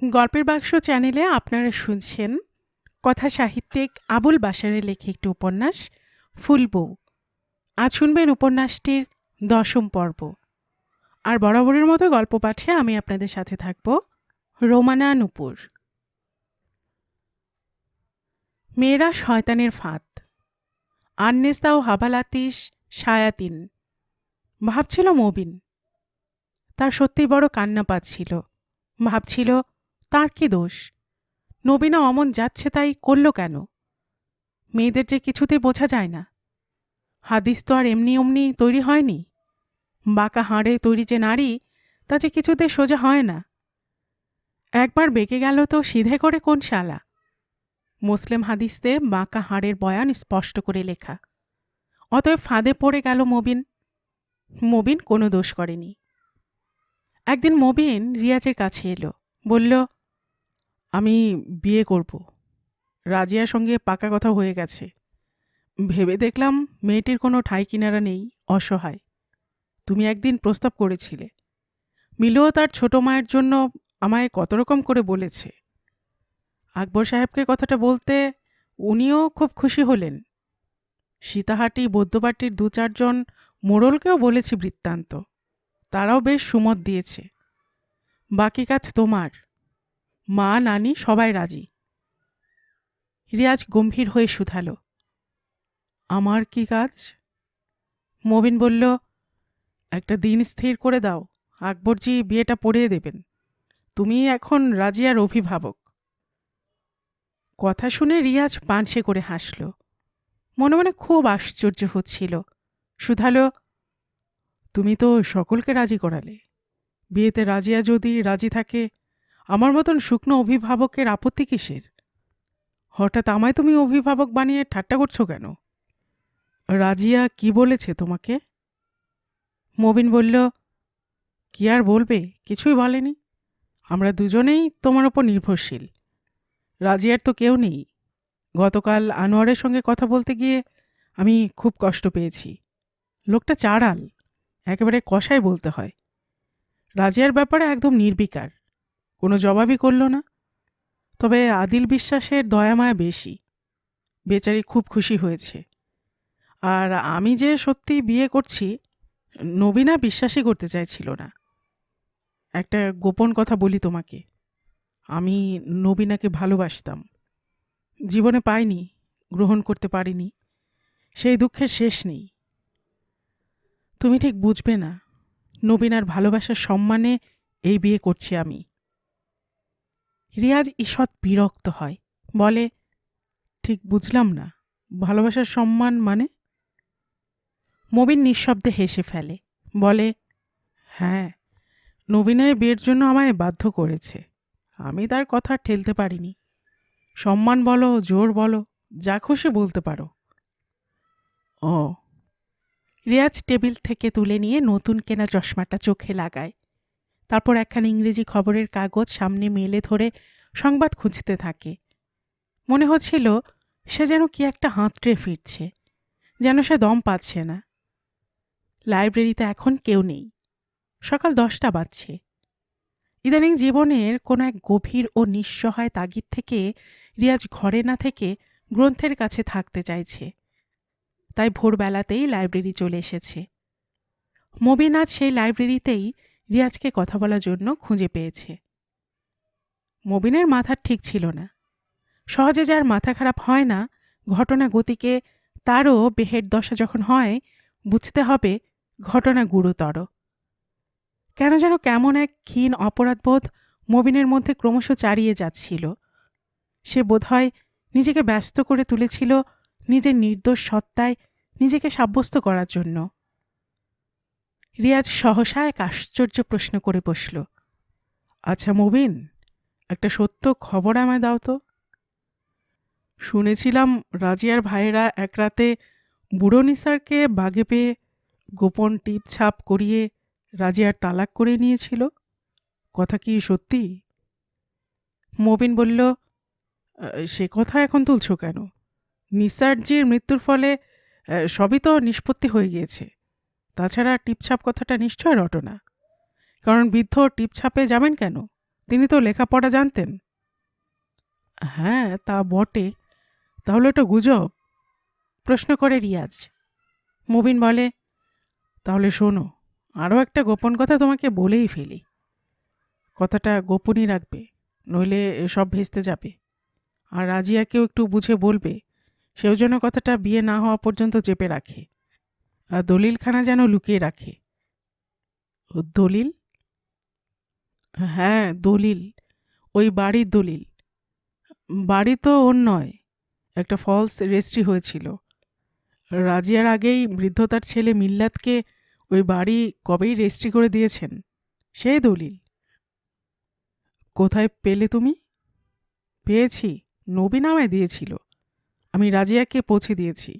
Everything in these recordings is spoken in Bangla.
গল্পের বাক্স চ্যানেলে আপনারা শুনছেন কথা সাহিত্যিক আবুল বাশারের লেখা একটি উপন্যাস ফুলবউ। আজ শুনবেন উপন্যাসটির 10ম পর্ব। আর বরাবরের মতো গল্প পাঠে আমি আপনাদের সাথে থাকব রোমানা নূপুর। মেয়েরা শয়তানের ফাঁদ। আন্নেস্তাও হাবালাতিস শায়াতিন, ভাবছিল মবিন। তার সত্যি বড় কান্না পাচ্ছিল। ভাবছিল তার কি দোষ, নবীনা অমন যাচ্ছে তাই করল কেন? মেয়েদের যে কিছুতেই বোঝা যায় না। হাদিস তো আর এমনি অমনি তৈরি হয়নি। বাঁকা হাড়ে তৈরি যে নারী, তা যে কিছুতে সোজা হয় না। একবার বেঁকে গেল তো সিধে করে কোন শালা? মুসলিম হাদিসে বাঁকা হাড়ের বয়ান স্পষ্ট করে লেখা। অতএব ফাঁদে পড়ে গেল মবিন। মবিন কোনো দোষ করেনি। একদিন মবিন রিয়াজের কাছে এলো, বলল, আমি বিয়ে করব। রাজিয়ার সঙ্গে পাকা কথা হয়ে গেছে। ভেবে দেখলাম মেয়েটির কোনো ঠাঁই কিনারা নেই, অসহায়। তুমি একদিন প্রস্তাব করেছিলে। মিলুও তার ছোট মায়ের জন্য আমায় কত রকম করে বলেছে। আকবর সাহেবকে কথাটা বলতে উনিও খুব খুশি হলেন। সীতাহাটি বৌদ্ধবাটির 2-4 জন মোড়লকেও বলেছি বৃত্তান্ত, তারাও বেশ সুমত দিয়েছে। বাকি কাজ তোমার। মা নানি সবাই রাজি। রিয়াজ গম্ভীর হয়ে শুধালো, আমার কি কাজ? মবিন বলল, একটা দিন স্থির করে দাও, আকবরজি বিয়েটা পড়িয়ে দেবেন। তুমি এখন রাজিয়ার অভিভাবক। কথা শুনে রিয়াজ পানসে করে হাসল। মনে মনে খুব আশ্চর্য হচ্ছিল। শুধালো, তুমি তো সকলকে রাজি করালে। বিয়েতে রাজিয়া যদি রাজি থাকে, আমার মতন শুকনো অভিভাবকের আপত্তি কিসের? হঠাৎ আমায় তুমি অভিভাবক বানিয়ে ঠাট্টা করছো কেন? রাজিয়া কি বলেছে তোমাকে? মবিন বলল, কি আর বলবে, কিছুই বলেনি। আমরা দুজনেই তোমার ওপর নির্ভরশীল। রাজিয়ার তো কেউ নেই। গতকাল আনোয়ারের সঙ্গে কথা বলতে গিয়ে আমি খুব কষ্ট পেয়েছি। লোকটা চাড়াল, একেবারে কষায় বলতে হয়। রাজিয়ার ব্যাপারে একদম নির্বিকার, কোনো জবাবই করল না। তবে আদিল বিশ্বাসের দয়ামায়া বেশি। বেচারি খুব খুশি হয়েছে। আর আমি যে সত্যি বিয়ে করছি, নবীনা বিশ্বাসই করতে চাইছিল না। একটা গোপন কথা বলি তোমাকে, আমি নবীনাকে ভালোবাসতাম। জীবনে পাইনি, গ্রহণ করতে পারিনি। সেই দুঃখের শেষ নেই। তুমি ঠিক বুঝবে না, নবীনার ভালোবাসার সম্মানে এই বিয়ে করছি আমি। রিয়াজ ঈষৎ বিরক্ত হয়, বলে, ঠিক বুঝলাম না, ভালোবাসার সম্মান মানে? মবিন নিঃশব্দে হেসে ফেলে, বলে, হ্যাঁ, নবীনায় বিয়ের জন্য আমায় বাধ্য করেছে। আমি তার কথা ঠেলতে পারিনি। সম্মান বলো, জোর বলো, যা খুশি বলতে পারো। ও। রিয়াজ টেবিল থেকে তুলে নিয়ে নতুন কেনা চশমাটা চোখে লাগায়। তারপর একখানা ইংরেজি খবরের কাগজ সামনে মেলে ধরে সংবাদ খুঁজতে থাকে। মনে হচ্ছিল সে যেন কি একটা হাতড়ে ফিরছে, যেন সে দম পাচ্ছে না। লাইব্রেরিতে এখন কেউ নেই। সকাল 10টা বাজছে। ইদানিং জীবনের কোনো এক গভীর ও নিঃসহায় তাগিদ থেকে রিয়াজ ঘরে না থেকে গ্রন্থের কাছে থাকতে চাইছে। তাই ভোরবেলাতেই লাইব্রেরি চলে এসেছে। মবিন আজ সেই লাইব্রেরিতেই রিয়াজকে কথা বলার জন্য খুঁজে পেয়েছে। মবিনের মাথা ঠিক ছিল না। সহজে যার মাথা খারাপ হয় না, ঘটনা গতিকে তারও বেহের দশা যখন হয়, বুঝতে হবে ঘটনা গুরুতর। কেন যেন কেমন এক ক্ষীণ অপরাধবোধ মবিনের মধ্যে ক্রমশ চারিয়ে যাচ্ছিল। সে বোধহয় নিজেকে ব্যস্ত করে তুলেছিল নিজের নির্দোষ সত্তায় নিজেকে সাব্যস্ত করার জন্য। রিয়াজ সহসা এক আশ্চর্য প্রশ্ন করে বসল, আচ্ছা মবিন, একটা সত্য খবর আমায় দাও তো। শুনেছিলাম রাজিয়ার ভাইয়েরা এক রাতে বুড়ো নিসারকে বাগে পেয়ে গোপন টিপ ছাপ করিয়ে রাজিয়ার তালাক করে নিয়েছিল। কথা কি সত্যি? মবিন বলল, সে কথা এখন তুলছ কেন? নিসারজির মৃত্যুর ফলে সবই তো নিষ্পত্তি হয়ে গিয়েছে। তাছাড়া টিপছাপ কথাটা নিশ্চয় রটনা। কারণ বৃদ্ধ টিপছাপে যাবেন কেন? তিনি তো লেখাপড়া জানতেন। হ্যাঁ, তা বটে। তাহলে এটা গুজব? প্রশ্ন করে রিয়াজ। মুবিন বলে, তাহলে শোনো, আরও একটা গোপন কথা তোমাকে বলেই ফেলি। কথাটা গোপনই রাখবে, নইলে সব ভেস্তে যাবে। আর রাজিয়াকেও একটু বুঝে বলবে, সেও যেন কথাটা বিয়ে না হওয়া পর্যন্ত চেপে রাখে, আর দলিলখানা যেন লুকিয়ে রাখে। ও দলিল? হ্যাঁ, দলিল। ওই বাড়ির দলিল। বাড়ি তো ওর নয়, একটা ফলস রেজিস্ট্রি হয়েছিল। রাজিয়ার আগেই বৃদ্ধতার ছেলে মিল্লাতকে ওই বাড়ি কবেই রেজিস্ট্রি করে দিয়েছেন, সেই দলিল। কোথায় পেলে তুমি? পেয়েছি, নবীন আমায় দিয়েছিল, আমি রাজিয়াকে পৌঁছে দিয়েছি।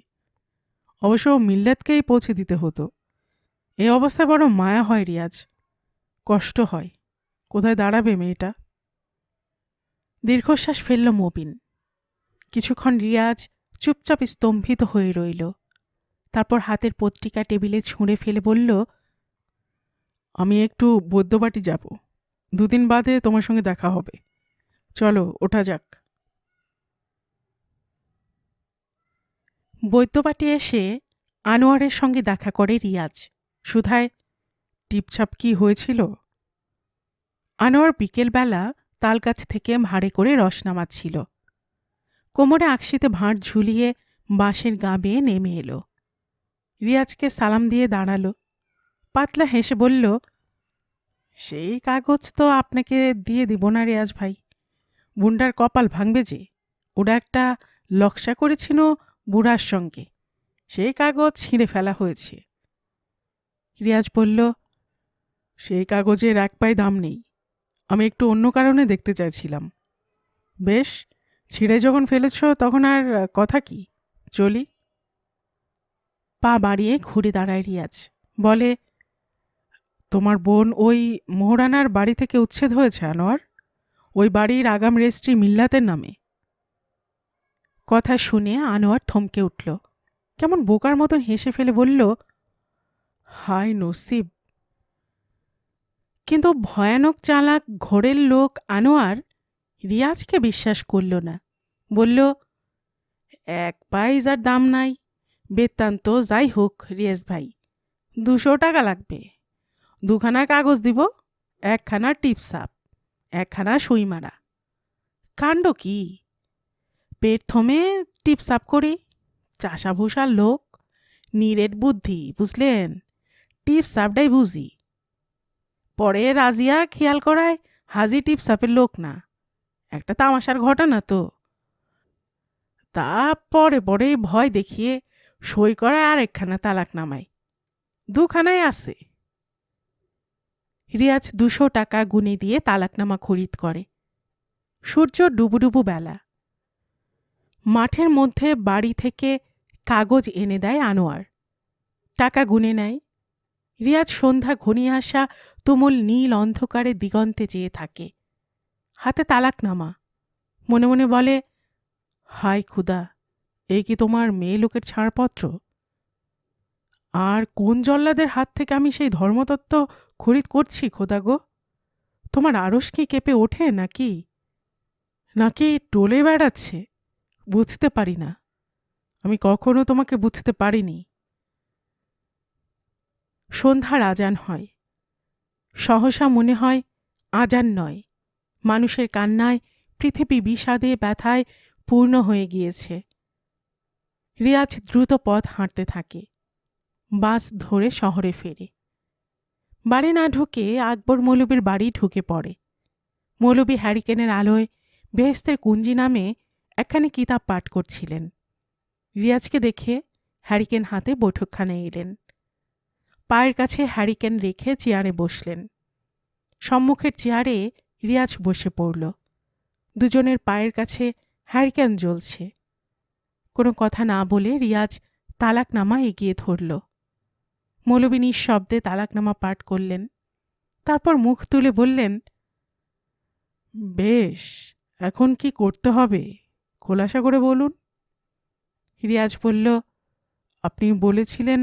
অবশ্য মিল্লাতকেই পৌঁছে দিতে হতো। এই অবস্থায় বড় মায়া হয় রিয়াজ, কষ্ট হয়। কোথায় দাঁড়াবে মেয়েটা? দীর্ঘশ্বাস ফেলল মবিন। কিছুক্ষণ রিয়াজ চুপচাপ স্তম্ভিত হয়ে রইল। তারপর হাতের পত্রিকা টেবিলে ছুঁড়ে ফেলে বলল, আমি একটু বৈদ্যবাটি যাব, 2 দিন বাদে তোমার সঙ্গে দেখা হবে। চলো ওঠা যাক। বৈদ্যবাটি এসে আনোয়ারের সঙ্গে দেখা করে রিয়াজ। সুধায়, টিপছাপ কি হয়েছিল? আনোয়ার বিকেলবেলা তালগাছ থেকে ভাড়ে করে রস নামাচ্ছিল। কোমরে আকশিতে ভাঁড় ঝুলিয়ে বাঁশের গা বেয়ে নেমে এলো। রিয়াজকে সালাম দিয়ে দাঁড়ালো। পাতলা হেসে বলল, সেই কাগজ তো আপনাকে দিয়ে দিব না রিয়াজ ভাই, বুন্ডার কপাল ভাঙবে যে। ওরা একটা লক্ষ্যা করেছিল বুড়ার সঙ্গে, সেই কাগজ ছিঁড়ে ফেলা হয়েছে। রিয়াজ বলল, সেই কাগজের 1 পাই দাম নেই, আমি একটু অন্য কারণে দেখতে চাইছিলাম। বেশ, ছিঁড়ে যখন ফেলেছ তখন আর কথা কি, চলি। পা বাড়িয়ে ঘুরে দাঁড়ায় রিয়াজ। বলে, তোমার বোন ওই মোহরানার বাড়ি থেকে উচ্ছেদ হয়েছে আনোয়ার, ওই বাড়ির আগাম রেজিস্ট্রি মিল্লাতের নামে। কথা শুনে আনোয়ার থমকে উঠল। কেমন বোকার মতন হেসে ফেলে বলল, হায় নসিব। কিন্তু ভয়ানক চালাক ঘোরের লোক আনোয়ার রিয়াজকে বিশ্বাস করল না। বলল, 1 পাইজার দাম নাই, বেতান্ত যাই হোক রিয়াজ ভাই, 200 টাকা লাগবে। 2খানা কাগজ দিব, 1খানা টিপসাপ, 1খানা সুই মারা। কাণ্ড কি! পেট থমে টিপসাপ করি, চাষাভূষার লোক, নিরেট বুদ্ধি, বুঝলেন? টিপসাপটাই বুঝি। পরে রাজিয়া খেয়াল করায় হাজি টিপসাপের লোক না, একটা তামাশার ঘটনা তো। তা পরে পরে ভয় দেখিয়ে সই করায় আর 1খানা তালাক নামায়, 2খানায় আছে। রিয়াজ 200 টাকা গুনে দিয়ে তালাকনামা খরিদ করে। সূর্য ডুবুডুবু বেলা। মাঠের মধ্যে বাড়ি থেকে কাগজ এনে দেয় আনোয়ার। টাকা গুনে নেয়। রিয়াজ সন্ধ্যা ঘনিয়ে আসা তুমুল নীল অন্ধকারে দিগন্তে চেয়ে থাকে। হাতে তালাকনামা। মনে মনে বলে, হায় খুদা, এই কি তোমার মেয়ে লোকের ছাড়পত্র? আর কোন জল্লাদের হাত থেকে আমি সেই ধর্মতত্ত্ব খরিদ করছি খোদা গো? তোমার আড়স কি কেঁপে ওঠে নাকি? নাকি টলে বেড়াচ্ছে? বুঝতে পারি না, আমি কখনো তোমাকে বুঝতে পারিনি। সন্ধ্যার আজান হয়। সহসা মনে হয় আজান নয়, মানুষের কান্নায় পৃথিবী বিষাদে ব্যথায় পূর্ণ হয়ে গিয়েছে। রিয়াজ দ্রুত পথ হাঁটতে থাকে। বাস ধরে শহরে ফেরে। বাড়ি না ঢুকে আকবর মৌলবীর বাড়ি ঢুকে পড়ে। মৌলবী হ্যারিকেনের আলোয় বেহেস্তের কুঞ্জি নামে একখানি কিতাব পাঠ করছিলেন। রিয়াজকে দেখে হ্যারিকেন হাতে বৈঠকখানে এলেন। পায়ের কাছে হ্যারিকেন রেখে চেয়ারে বসলেন। সম্মুখের চেয়ারে রিয়াজ বসে পড়ল। দুজনের পায়ের কাছে হ্যারিকেন জ্বলছে। কোনো কথা না বলে রিয়াজ তালাকনামা এগিয়ে ধরল। মৌলবী নিঃশব্দে তালাকনামা পাঠ করলেন। তারপর মুখ তুলে বললেন, বেশ, এখন কি করতে হবে খোলাসা করে বলুন। রিয়াজ বলল, আপনি বলেছিলেন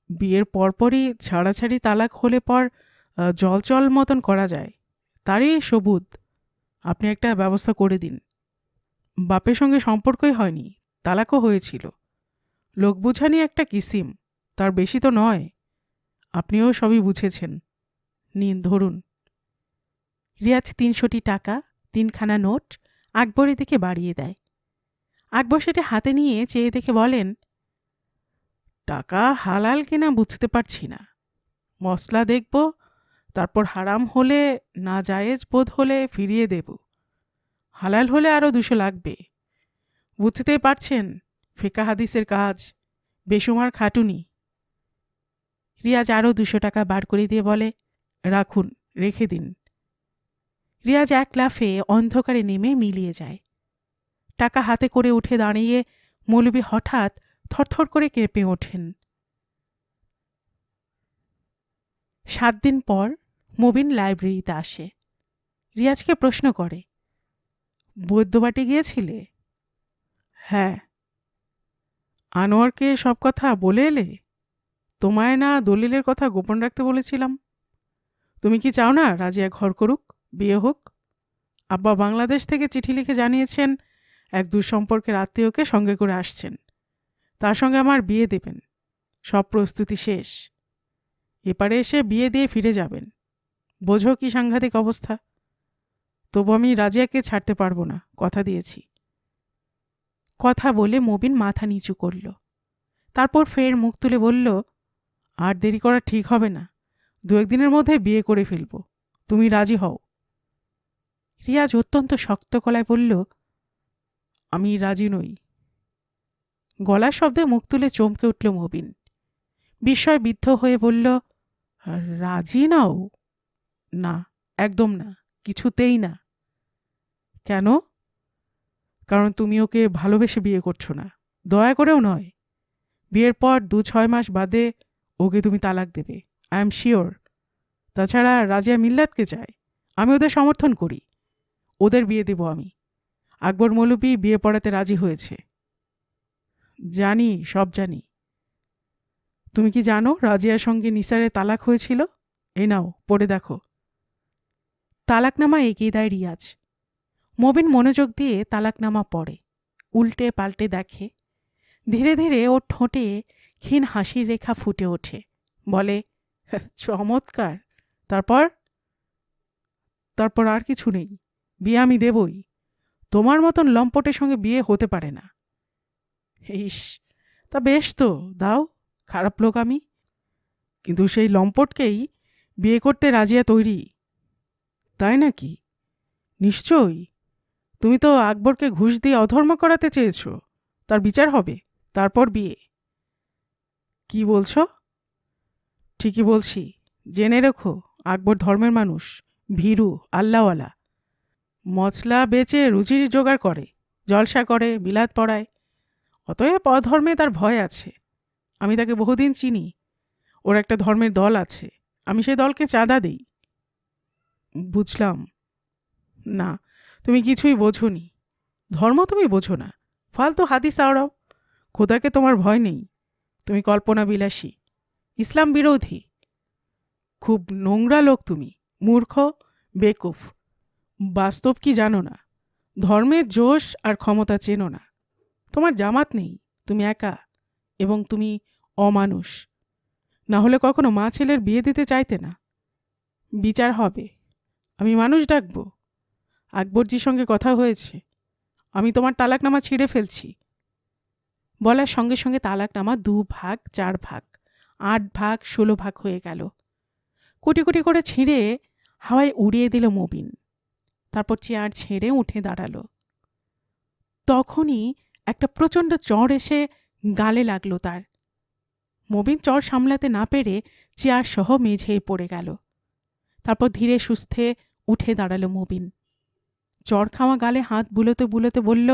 বিয়ের পরপরই ছাড়াছাড়ি তালাক হলে পর জলচল মতন করা যায়, তারই সবুত। আপনি একটা ব্যবস্থা করে দিন। বাপের সঙ্গে সম্পর্কই হয়নি, তালাকও হয়েছিল। লোক বুঝানি একটা কিসিম, তার বেশি তো নয়। আপনিও সবই বুঝেছেন। নিন ধরুন। রিয়াজ ৩০০টি টাকা, ৩খানা নোট আকবরের দিকে বাড়িয়ে দেয়। আকবর সেটা হাতে নিয়ে চেয়ে দেখে বলেন, টাকা হালাল কিনা বুঝতে পারছি না। মসলা দেখব, তারপর হারাম হলে, না জায়েজ বোধ হলে ফিরিয়ে দেব। হালাল হলে আরও ২০০ লাগবে। বুঝতেই পারছেন, ফিকা হাদিসের কাজ, বেসুমার খাটুনি। রিয়াজ আরও ২০০ টাকা বার করে দিয়ে বলে, রাখুন, রেখে দিন। রিয়াজ এক লাফে অন্ধকারে নেমে মিলিয়ে যায়। টাকা হাতে করে উঠে দাঁড়িয়ে মৌলভী হঠাৎ থরথর করে কেঁপে ওঠেন। ৭ দিন পর মুবিন লাইব্রেরিতে আসে। রিয়াজকে প্রশ্ন করে, বৈদ্যবাটে গিয়েছিলে? হ্যাঁ। আনোয়ারকে সব কথা বলে এলে? তোমায় না দলিলের কথা গোপন রাখতে বলেছিলাম? তুমি কি চাও না রাজিয়া ঘর করুক, বিয়ে হোক? আব্বা বাংলাদেশ থেকে চিঠি লিখে জানিয়েছেন এক দুঃসম্পর্কের আত্মীয়কে সঙ্গে করে আসছেন, তার সঙ্গে আমার বিয়ে দেবেন। সব প্রস্তুতি শেষ। এপারে এসে বিয়ে দিয়ে ফিরে যাবেন। বোঝো কি সাংঘাতিক অবস্থা। তবু আমি রাজিয়াকে ছাড়তে পারবো না, কথা দিয়েছি। কথা বলে মুবিন মাথা নিচু করল। তারপর ফের মুখ তুলে বলল, আর দেরি করা ঠিক হবে না। ২-১ দিনের মধ্যে বিয়ে করে ফেলব। তুমি রাজি হও? রিয়াজ অত্যন্ত শক্ত গলায় বলল, আমি রাজি নই। গলার শব্দে মুখ তুলে চমকে উঠল মুবিন। বিস্ময় বিদ্ধ হয়ে বলল, রাজি নাও? না, একদম না, কিছুতেই না। কেন? কারণ তুমি ওকে ভালোবেসে বিয়ে করছো না, দয়া করেও নয়। বিয়ের পর ২-৬ মাস বাদে ওকে তুমি তালাক দেবে, আই এম শিওর। তাছাড়া রাজিয়া মিল্লাতকে চায়, আমি ওদের সমর্থন করি। ওদের বিয়ে দেব আমি। আকবর মৌলভী বিয়ে পড়াতে রাজি হয়েছে। জানি, সব জানি। তুমি কি জানো রাজিয়ার সঙ্গে নিসারের তালাক হয়েছিল? এই নাও, পড়ে দেখো। তালাকনামা এগিয়ে দেয় রিয়াজ। মুবিন মনোযোগ দিয়ে তালাকনামা পড়ে, উল্টে পাল্টে দেখে। ধীরে ধীরে ওর ঠোঁটে ক্ষীণ হাসির রেখা ফুটে ওঠে। বলে, চমৎকার। তারপর? তারপর আর কিছু নেই। বিয়ে আমি দেবই। তোমার মতন লম্পটের সঙ্গে বিয়ে হতে পারে না। ইস, তা বেশ তো, দাও। খারাপ লোক আমি, কিন্তু সেই লম্পটকেই বিয়ে করতে রাজিয়া তৈরি। তাই নাকি? নিশ্চয়ই। তুমি তো আকবরকে ঘুষ দিয়ে অধর্ম করাতে চেয়েছ। তার বিচার হবে, তারপর বিয়ে। কি বলছো? ঠিকই বলছি। জেনে রেখো, আকবর ধর্মের মানুষ, ভীরু, আল্লাহওয়ালা। মশলা বেচে রুজির জোগাড় করে, জলসা করে, বিলাত পড়ায়। অতএব অধর্মে তার ভয় আছে। আমি তাকে বহুদিন চিনি। ওর একটা ধর্মের দল আছে, আমি সেই দলকে চাঁদা দিই। বুঝলাম। না, তুমি কিছুই বোঝোনি। ধর্ম তুমি বোঝো না, ফালতু হাদিস আওড়াও। খোদাকে তোমার ভয় নেই। তুমি কল্পনা বিলাসী, ইসলাম বিরোধী। খুব নোংরা লোক তুমি, মূর্খ, বেকুফ। বাস্তব কি জানো না, ধর্মের জোশ আর ক্ষমতা চেনো না। তোমার জামাত নেই, তুমি একা, এবং তুমি অমানুষ। না হলে কখনো মা ছেলের বিয়ে দিতে চাইতে না। বিচার হবে, আমি মানুষ ডাকবো। আকবরজির সঙ্গে কথা হয়েছে, আমি তোমার তালাকনামা ছিঁড়ে ফেলছি। বলার সঙ্গে সঙ্গে তালাকনামা ২ ভাগ, ৪ ভাগ, ৮ ভাগ, ১৬ ভাগ হয়ে গেল। কোটি কোটি করে ছিঁড়ে হাওয়ায় উড়িয়ে দিল মুবিন। তারপর চেয়ার ছেড়ে উঠে দাঁড়ালো। তখনই একটা প্রচণ্ড চড় এসে গালে লাগলো তার। মুবিন চড় সামলাতে না পেরে চেয়ার সহ মেঝেয় পড়ে গেল। তারপর ধীরে সুস্থে উঠে দাঁড়ালো মুবিন। চড় খাওয়া গালে হাত বুলোতে বুলোতে বলল,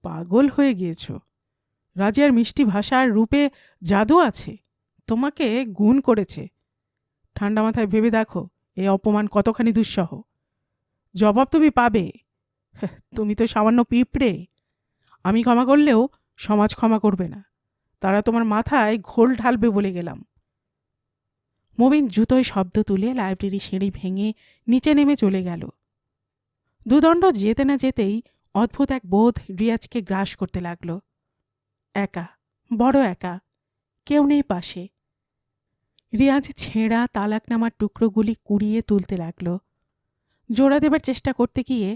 পাগল হয়ে গিয়েছ। রাজিয়ার মিষ্টি ভাষার রূপে জাদু আছে, তোমাকে গুণ করেছে। ঠান্ডা মাথায় ভেবে দেখো এই অপমান কতখানি দুঃসহ। জবাব তুমি পাবে। তুমি তো সামান্য পিঁপড়ে। আমি ক্ষমা করলেও সমাজ ক্ষমা করবে না। তারা তোমার মাথায় ঘোল ঢালবে বলে গেলাম। মুবিন জুতোয় শব্দ তুলে লাইব্রেরি সিঁড়ি ভেঙে নিচে নেমে চলে গেল। দুদণ্ড যেতে না যেতেই অদ্ভুত এক বোধ রিয়াজকে গ্রাস করতে লাগল। একা, বড় একা, কেউ নেই পাশে। রিয়াজ ছেঁড়া তালাকনামার টুকরোগুলি কুড়িয়ে তুলতে লাগল। জোড়া দেবার চেষ্টা করতে গিয়ে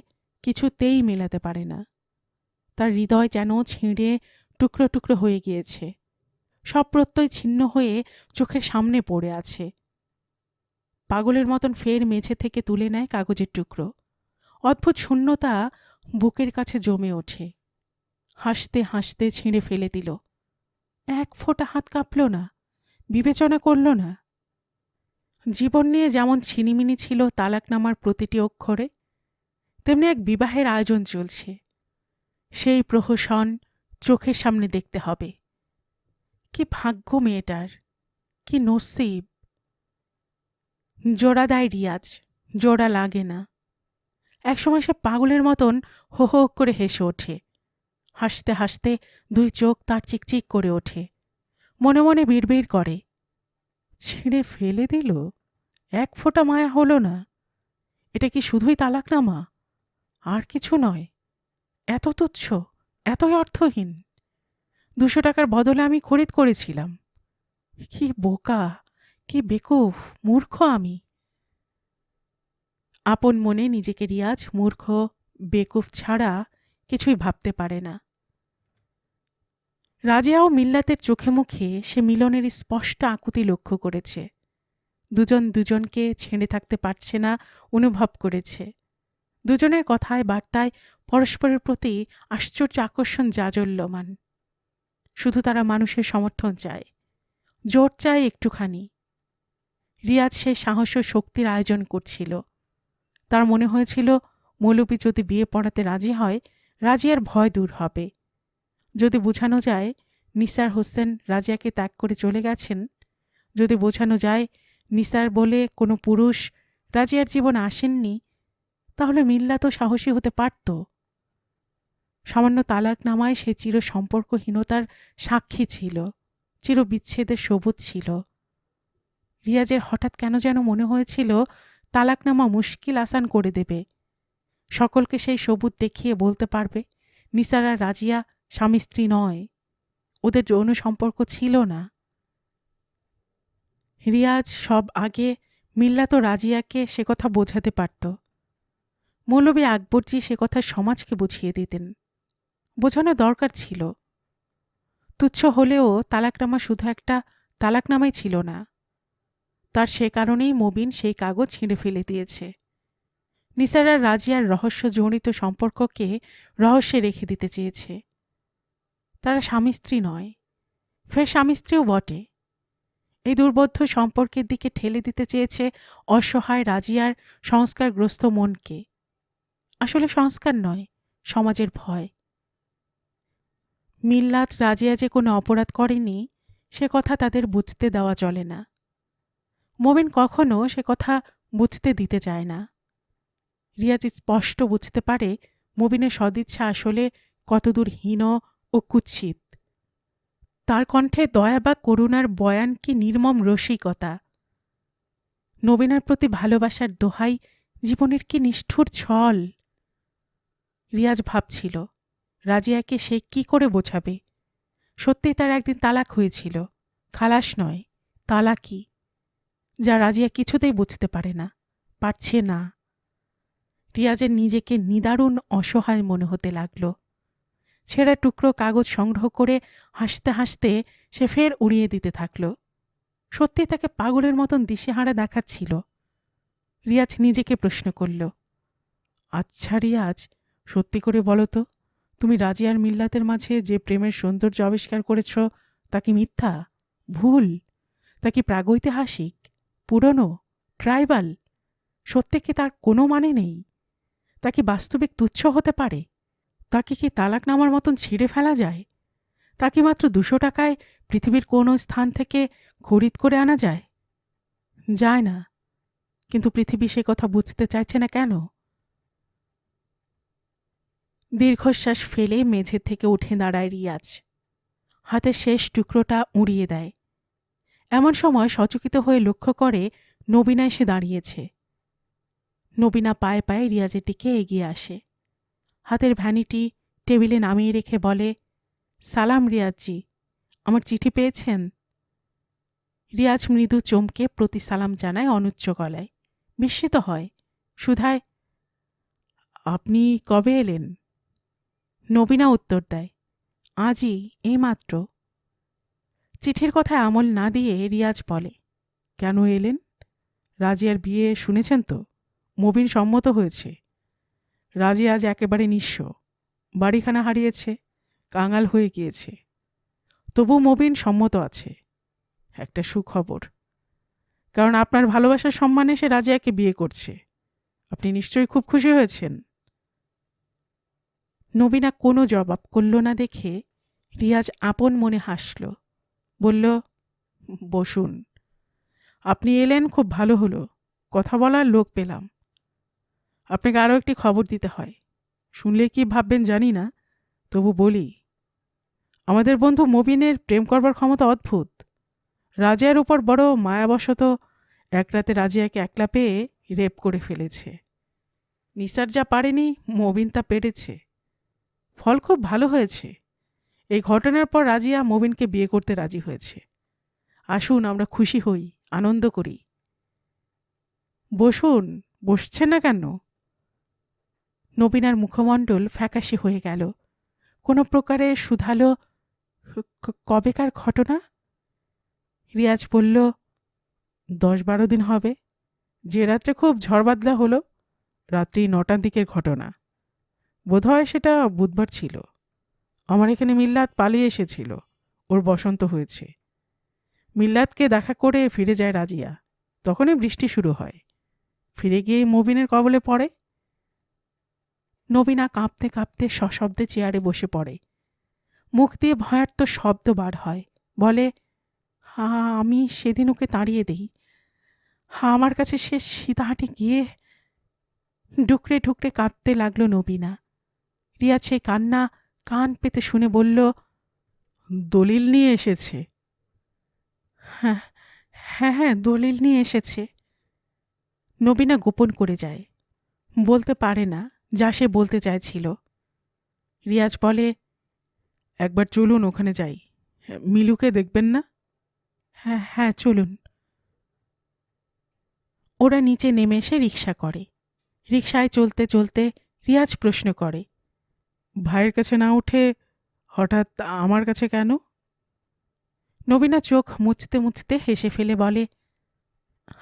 কিছুতেই মেলাতে পারে না। তার হৃদয় যেন ছিঁড়ে টুকরো টুকরো হয়ে গিয়েছে, সব প্রত্যয় ছিন্ন হয়ে চোখের সামনে পড়ে আছে। পাগলের মতন ফের মেঝে থেকে তুলে নেয় কাগজের টুকরো। অদ্ভুত শূন্যতা বুকের কাছে জমে ওঠে। হাসতে হাসতে ছিঁড়ে ফেলে দিল। এক ফোঁটা হাত কাঁপল না, বিবেচনা করল না। জীবন নিয়ে যেমন ছিনিমিনি ছিল তালাকনামার প্রতিটি অক্ষরে, তেমনি এক বিবাহের আয়োজন চলছে। সেই প্রহসন চোখের সামনে দেখতে হবে। কি ভাগ্য মেয়েটার, কি নসিব! জোড়া দেয় রিয়াজ, জোড়া লাগে না। একসময় সে পাগলের মতন হো হো করে হেসে ওঠে। হাসতে হাসতে দুই চোখ তার চিকচিক করে ওঠে। মনে মনে বিড়বিড় করে, ছিঁড়ে ফেলে দিল, এক ফোঁটা মায়া হল না। এটা কি শুধুই তালাকনামা, আর কিছু নয়? এত তুচ্ছ, এতই অর্থহীন। 200 টাকার বদলে আমি খরিদ করেছিলাম। কি বোকা, কি বেকুফ, মূর্খ আমি। আপন মনে নিজেকে রিয়াজ মূর্খ, বেকুফ ছাড়া কিছুই ভাবতে পারে না। রাজিয়া ও মিল্লাতের চোখে মুখে সে মিলনের স্পষ্ট আকুতি লক্ষ্য করেছে। দুজন দুজনকে ছেড়ে থাকতে পারছে না অনুভব করেছে। দুজনের কথায় বার্তায় পরস্পরের প্রতি আশ্চর্য আকর্ষণ জাজল্যমান। শুধু তারা মানুষের সমর্থন চায়, জোর চায় একটুখানি। রিয়াজ সেই সাহস ও শক্তির আয়োজন করছিল। তার মনে হয়েছিল মৌলবী যদি বিয়ে পড়াতে রাজি হয়, রাজিয়ার ভয় দূর হবে। যদি বোঝানো যায় নিসার হোসেন রাজিয়াকে ত্যাগ করে চলে গেছেন, যদি বোঝানো যায় নিসার বলে কোনো পুরুষ রাজিয়ার জীবন আসেননি, তাহলে মিল্লা তো সাহসী হতে পারত। সামান্য তালাকনামায় সে চির সম্পর্কহীনতার সাক্ষী ছিল, চির বিচ্ছেদের সবুজ ছিল। রিয়াজের হঠাৎ কেন যেন মনে হয়েছিল তালাকনামা মুশকিল আসান করে দেবে। সকলকে সেই সবুজ দেখিয়ে বলতে পারবে নিসার আর রাজিয়া স্বামী স্ত্রী নয়, ওদের যৌন সম্পর্ক ছিল না। রিয়াজ সব আগে মিল্লাত রাজিয়াকে সে কথা বোঝাতে পারত। মৌলবী আকবরজি সে কথা সমাজকে বুঝিয়ে দিতেন। বোঝানো দরকার ছিল। তুচ্ছ হলেও তালাকনামা শুধু একটা তালাকনামাই ছিল না। তার সে কারণেই মবিন সেই কাগজ ছিঁড়ে ফেলে দিয়েছে। নিসার আর রাজিয়ার রহস্যজনিত সম্পর্ককে রহস্যে রেখে দিতে চেয়েছে। তারা স্বামী স্ত্রী নয়, ফের স্বামী স্ত্রীও বটে। এই দুর্বোধ্য সম্পর্কের দিকে ঠেলে দিতে চেয়েছে অসহায় রাজিয়ার সংস্কারগ্রস্ত মনকে। আসলে সংস্কার নয়, সমাজের ভয়। মিল্লাত রাজিয়া যে কোনো অপরাধ করেনি সে কথা তাদের বুঝতে দেওয়া চলে না। মবিন কখনো সে কথা বুঝতে দিতে চায় না। রিয়াজ স্পষ্ট বুঝতে পারে মবিনের সদিচ্ছা আসলে কতদূর হীন ও কুৎসিত। তার কণ্ঠে দয়া বা করুণার বয়ান কি নির্মম রসিকতা। নবীনার প্রতি ভালোবাসার দোহাই জীবনের কি নিষ্ঠুর ছল। রিয়াজ ভাবছিল রাজিয়াকে সে কি করে বোঝাবে। সত্যিই তার একদিন তালাক হয়েছিল, খালাস নয়, তালাকি, যা রাজিয়া কিছুতেই বুঝতে পারে না, পারছে না। রিয়াজের নিজেকে নিদারুণ অসহায় মনে হতে লাগল। ছেঁড়া টুকরো কাগজ সংগ্রহ করে হাসতে হাসতে সে ফের উড়িয়ে দিতে থাকল। সত্যি তাকে পাগলের মতন দিশেহারা দেখাচ্ছিল। রিয়াজ নিজেকে প্রশ্ন করল, আচ্ছা রিয়াজ, সত্যি করে বলো তো, তুমি রাজিয়ার মিল্লাতের মাঝে যে প্রেমের সৌন্দর্য আবিষ্কার করেছ তা কি মিথ্যা, ভুল? তা কি প্রাগৈতিহাসিক, পুরনো, ট্রাইবাল? সত্যি কি তার কোনো মানে নেই? তা কি বাস্তবিক তুচ্ছ হতে পারে? তাকে কি তালাকনামার মতন ছিঁড়ে ফেলা যায়? তা কি মাত্র 200 টাকায় পৃথিবীর কোনো স্থান থেকে খরিদ করে আনা যায়? যায় না। কিন্তু পৃথিবী সে কথা বুঝতে চাইছে না কেন? দীর্ঘশ্বাস ফেলে মেঝে থেকে উঠে দাঁড়ায় রিয়াজ। হাতের শেষ টুকরোটা উড়িয়ে দেয়। এমন সময় সচকিত হয়ে লক্ষ্য করে নবীনা এসে দাঁড়িয়েছে। নবীনা পায়ে পায়ে রিয়াজের দিকে এগিয়ে আসে। হাতের ভ্যানিটি টেবিলে নামিয়ে রেখে বলে, সালাম রিয়াজজি, আমার চিঠি পেয়েছেন? রিয়াজ মৃদু চমকে প্রতি সালাম জানায় অনুচ্চ গলায়। বিস্মিত হয়। সুধায়, আপনি কবে এলেন? নবীনা উত্তর দেয়, আজই, এইমাত্র। চিঠির কথায় আমল না দিয়ে রিয়াজ বলে, কেন এলেন? রাজিয়ার বিয়ে শুনেছেন তো? মবিন সম্মত হয়েছে। রাজি আজ একেবারে নিঃস্ব, বাড়িখানা হারিয়েছে, কাঙাল হয়ে গিয়েছে। তবু মবিন সম্মত আছে। একটা সুখবর, কারণ আপনার ভালোবাসার সম্মানে সে রাজিয়াকে বিয়ে করছে। আপনি নিশ্চয়ই খুব খুশি হয়েছেন। নবীনা কোনো জবাব করল না দেখে রিয়াজ আপন মনে হাসল। বলল, বসুন। আপনি এলেন, খুব ভালো হলো। কথা বলার লোক পেলাম। আপনাকে আরও একটি খবর দিতে হয়। শুনলে কি ভাববেন জানি না, তবু বলি। আমাদের বন্ধু মবিনের প্রেম করবার ক্ষমতা অদ্ভুত। রাজিয়ার উপর বড় মায়াবশত এক রাতে রাজিয়াকে একলা পেয়ে রেপ করে ফেলেছে। নিসার যা পারেনি, মবিন তা পেরেছে। ফল খুব ভালো হয়েছে। এই ঘটনার পর রাজিয়া মবিনকে বিয়ে করতে রাজি হয়েছে। আসুন, আমরা খুশি হই, আনন্দ করি। বসুন। বসছেন না কেন? নবীনার মুখমণ্ডল ফ্যাকাশে হয়ে গেল। কোনো প্রকারে শুধালো, কবেকার ঘটনা? রিয়াজ বলল, 10-12 দিন হবে। যে রাত্রে খুব ঝড় বাদলা হলো, রাত্রি 9টার দিকের ঘটনা। বোধহয় সেটা বুধবার ছিল। আমার এখানে মিল্লাত পালিয়ে এসেছিল, ওর বসন্ত হয়েছে। মিল্লাতকে দেখা করে ফিরে যায় রাজিয়া। তখনই বৃষ্টি শুরু হয়। ফিরে গিয়ে মবিনের কবলে পড়ে। নবীনা কাঁপতে কাঁপতে সশব্দে চেয়ারে বসে পড়ে। মুখ দিয়ে ভয়ার্ত শব্দ বার হয়। বলে, আমি সেদিন ওকে তাড়িয়ে দেই। আমার কাছে সে সীতাহাটে গিয়ে ঢুকরে ঢুকরে কাঁদতে লাগলো নবীনা। রিয়াজ সেই কান্না কান পেতে শুনে বলল, দলিল নিয়ে এসেছে? হ্যাঁ হ্যাঁ হ্যাঁ, দলিল নিয়ে এসেছে। নবীনা গোপন করে যায়, বলতে পারে না যা সে বলতে চাইছিল। রিয়াজ বলে, একবার চলুন, ওখানে যাই। মিলুকে দেখবেন না? হ্যাঁ হ্যাঁ, চলুন। ওরা নিচে নেমে এসে রিকশা করে। রিকশায় চলতে চলতে রিয়াজ প্রশ্ন করে, ভাইয়ের কাছে না উঠে হঠাৎ আমার কাছে কেন? নবীনা চোখ মুছতে মুছতে হেসে ফেলে বলে,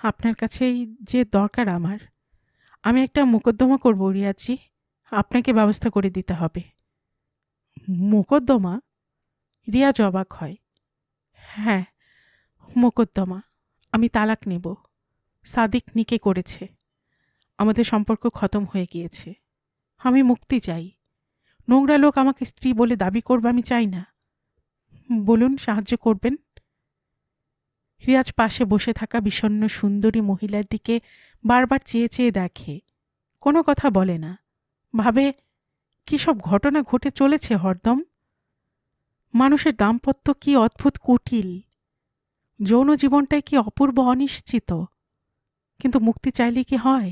আপনার কাছেই যে দরকার আমার। আমি একটা মোকদ্দমা করব রিয়াজি, আপনাকে ব্যবস্থা করে দিতে হবে। মোকদ্দমা? রিয়াজ অবাক হয়। হ্যাঁ, মোকদ্দমা। আমি তালাক নেব। সাদিক নিকে করেছে। আমাদের সম্পর্ক খতম হয়ে গিয়েছে। আমি মুক্তি চাই। নোংরা লোক আমাকে স্ত্রী বলে দাবি করবে, আমি চাই না। বলুন, সাহায্য করবেন? রিয়াজ পাশে বসে থাকা বিষণ্ণ সুন্দরী মহিলার দিকে বারবার চেয়ে চেয়ে দেখে, কোনো কথা বলে না। ভাবে, কি সব ঘটনা ঘটে চলেছে হরদম। মানুষের দাম্পত্য কি অদ্ভুত কুটিল, যৌন জীবনটাই কি অপূর্ব অনিশ্চিত। কিন্তু মুক্তি চাইলে কি হয়?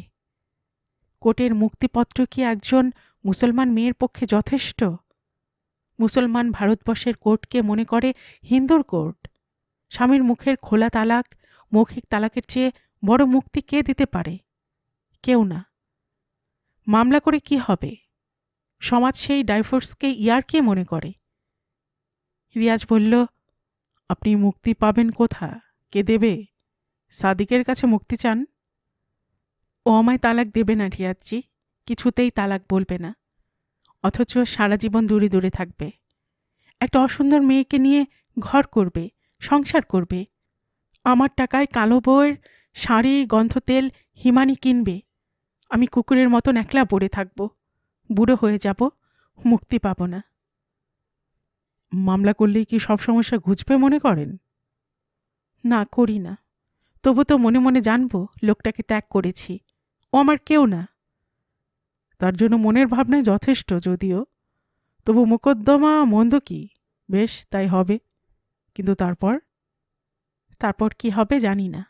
কোর্টের মুক্তিপত্র কি একজন মুসলমান মেয়ের পক্ষে যথেষ্ট? মুসলমান ভারতবর্ষের কোর্টকে মনে করে হিন্দুর কোর্ট। স্বামীর মুখের খোলা তালাক, মৌখিক তালাকের চেয়ে বড় মুক্তি কে দিতে পারে? কেউ না। মামলা করে কি হবে? সমাজ সেই ডাইভোর্সকে ইয়ারকি মনে করে। রিয়াজ বলল, আপনি মুক্তি পাবেন কোথা? কে দেবে? সাদিকের কাছে মুক্তি চান? ও আমায় তালাক দেবে না রিয়াজজি, কিছুতেই তালাক বলবে না। অথচ সারা জীবন দূরে দূরে থাকবে। একটা অসুন্দর মেয়েকে নিয়ে ঘর করবে, সংসার করবে। আমার টাকায় কালো বউয়ের শাড়ি, গন্ধতেল, হিমানি কিনবে। আমি কুকুরের মতন একলা পড়ে থাকব। বুড়ো হয়ে যাব, মুক্তি পাব না। মামলা করলেই কি সব সমস্যা ঘুচবে মনে করেন? না, করি না। তবু তো মনে মনে জানবো লোকটাকে ত্যাগ করেছি। ও আমার কেউ না। তার জন্য মনের ভাবনায় যথেষ্ট যদিও। তবু মোকদ্দমা মন্দ কি? বেশ, তাই হবে। কিন্তু তারপর কি হবে জানি না।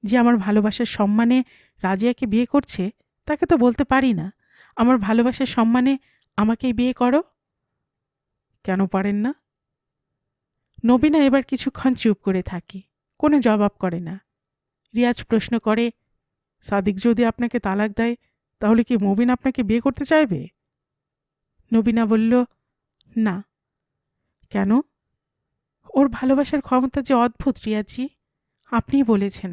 যে আমার ভালোবাসার সম্মানে রাজিয়াকে বিয়ে করছে, তাকে তো বলতে পারি না, আমার ভালোবাসার সম্মানে আমাকেই বিয়ে করো। কেন পারেন না? নবীনা এবার কিছুক্ষণ চুপ করে থাকে, কোনো জবাব করে না। রিয়াজ প্রশ্ন করে, সাদিক যদি আপনাকে তালাক দেয় তাহলে কি মবিন আপনাকে বিয়ে করতে চাইবে? নবীনা বলল, না। কেন? ওর ভালোবাসার ক্ষমতা যে অদ্ভুত রিয়াজজি, আপনিই বলেছেন।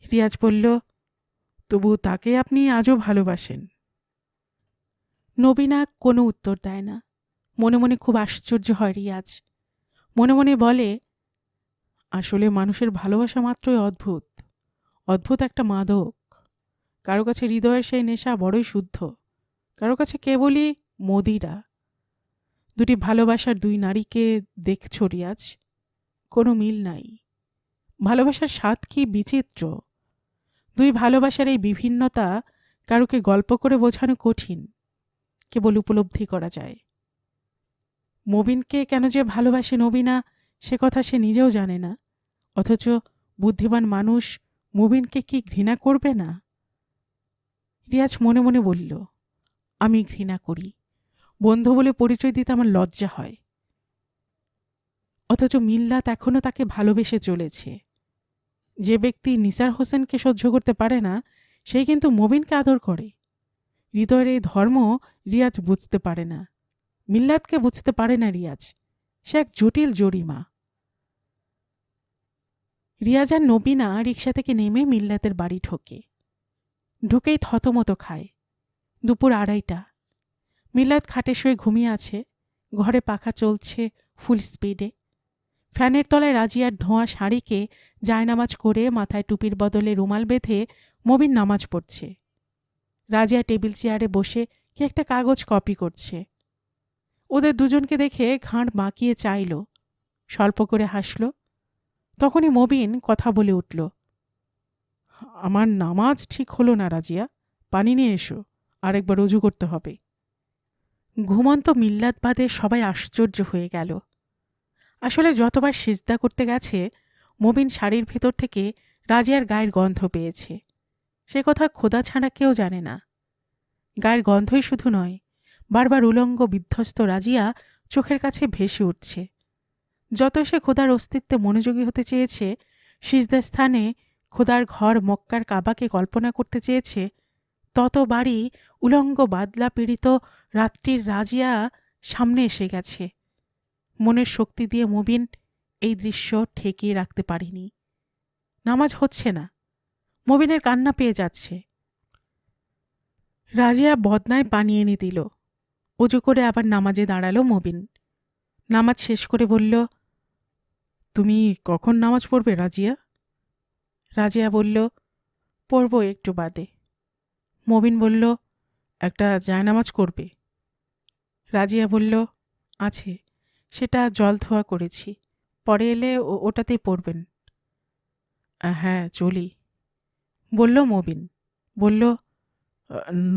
রিয়াজ বলল, তবু তাকে আপনি আজও ভালোবাসেন। নবীনা কোনো উত্তর দেয় না। মনে মনে খুব আশ্চর্য হয় রিয়াজ। মনে মনে বলে, আসলে মানুষের ভালোবাসা মাত্রই অদ্ভুত, অদ্ভুত একটা মাদক। কারো কাছে হৃদয়ের সেই নেশা বড়ই শুদ্ধ, কারো কাছে কেবলই মদিরা। দুটি ভালোবাসার দুই নারীকে দেখছ রিয়াজ, কোনো মিল নাই। ভালোবাসার স্বাদ কি বিচিত্র! দুই ভালোবাসার এই বিভিন্নতা কারোকে গল্প করে বোঝানো কঠিন, কেবল উপলব্ধি করা যায়। মবিনকে কেন যে ভালোবাসে নবীনা, সে কথা সে নিজেও জানে না, অথচ বুদ্ধিমান মানুষ মবিনকে কি ঘৃণা করবে না? রিয়াজ মনে মনে বলল, আমি ঘৃণা করি, বন্ধু বলে পরিচয় দিতে আমার লজ্জা হয়। অথচ মিল্লাত এখনও তাকে ভালোবেসে চলেছে। যে ব্যক্তি নিসার হোসেনকে সহ্য করতে পারে না, সেই কিন্তু মবিনকে আদর করে। হৃদয়ের এই ধর্ম রিয়াজ বুঝতে পারে না, মিল্লাতকে বুঝতে পারে না রিয়াজ। সে এক জটিল জরিমা। রিয়াজ আর নবীনা রিকশা থেকে নেমে মিল্লাতের বাড়ি ঢুকেই থতমত খায়। দুপুর 2:30। মিল্লাত খাটে শুয়ে ঘুমিয়ে আছে। ঘরে পাখা চলছে ফুল স্পিডে। ফ্যানের তলায় রাজিয়ার ধোঁয়া শাড়িকে জায়নামাজ করে মাথায় টুপির বদলে রুমাল বেঁধে মবিন নামাজ পড়ছে। রাজিয়া টেবিল চেয়ারে বসে কি একটা কাগজ কপি করছে। ওদের দুজনকে দেখে ঘাড় বাঁকিয়ে চাইল, স্বল্প করে হাসল। তখনই মবিন কথা বলে উঠল, আমার নামাজ ঠিক হলো না রাজিয়া, পানি নিয়ে এসো, আরেকবার অজু করতে হবে। ঘুমন্ত মিল্লাত বাদে সবাই আশ্চর্য হয়ে গেল। আসলে যতবার সিজদা করতে গেছে, মবিন শাড়ির ভেতর থেকে রাজিয়ার গায়ের গন্ধ পেয়েছে। সে কথা খোদা ছাড়া কেউ জানে না। গায়ের গন্ধই শুধু নয়, বারবার উলঙ্গ বিধ্বস্ত রাজিয়া চোখের কাছে ভেসে উঠছে। যত সে খোদার অস্তিত্বে মনোযোগী হতে চেয়েছে, সিজদা স্থানে খোদার ঘর মক্কার কাবাকে কল্পনা করতে চেয়েছে, ততবারই উলঙ্গ বাদলা পীড়িত রাত্রির রাজিয়া সামনে এসে গেছে। মনের শক্তি দিয়ে মবিন এই দৃশ্য ঠেকিয়ে রাখতে পারেনি। নামাজ হচ্ছে না, মবিনের কান্না পেয়ে যাচ্ছে। রাজিয়া বদনায় পানি এনে দিল। অজু করে আবার নামাজে দাঁড়ালো মবিন। নামাজ শেষ করে বলল, তুমি কখন নামাজ পড়বে রাজিয়া? রাজিয়া বলল, পড়ব একটু বাদে। মবিন বলল, একটা জায়নামাজ করবে? রাজিয়া বলল, আছে, সেটা জল ধোয়া করেছি, পরে এলে ওটাতেই পড়বেন। হ্যাঁ চলি, বলল মবিন। বলল,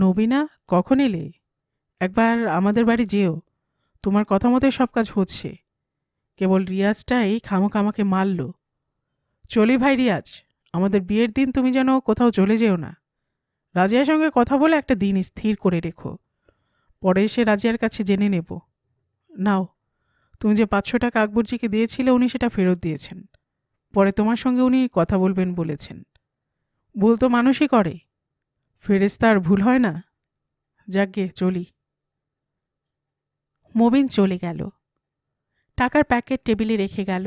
নবীনা কখন এলে? একবার আমাদের বাড়ি যেও, তোমার কথা মতোই সব কাজ হচ্ছে, কেবল রিয়াজটাই খামোখা আমাকে মারল। চলি ভাই রিয়াজ, আমাদের বিয়ের দিন তুমি যেন কোথাও চলে যেও না। রাজিয়ার সঙ্গে কথা বলে একটা দিন স্থির করে রেখো, পরে এসে রাজিয়ার কাছে জেনে নেব। নাও, তুমি যে 500 টাকা আকবরজিকে দিয়েছিলে, উনি সেটা ফেরত দিয়েছেন। পরে তোমার সঙ্গে উনি কথা বলবেন বলেছেন। ভুল তো মানুষই করে, ফেরেশতার ভুল হয় না। যাকগে চলি। মবিন চলে গেল। টাকার প্যাকেট টেবিলে রেখে গেল।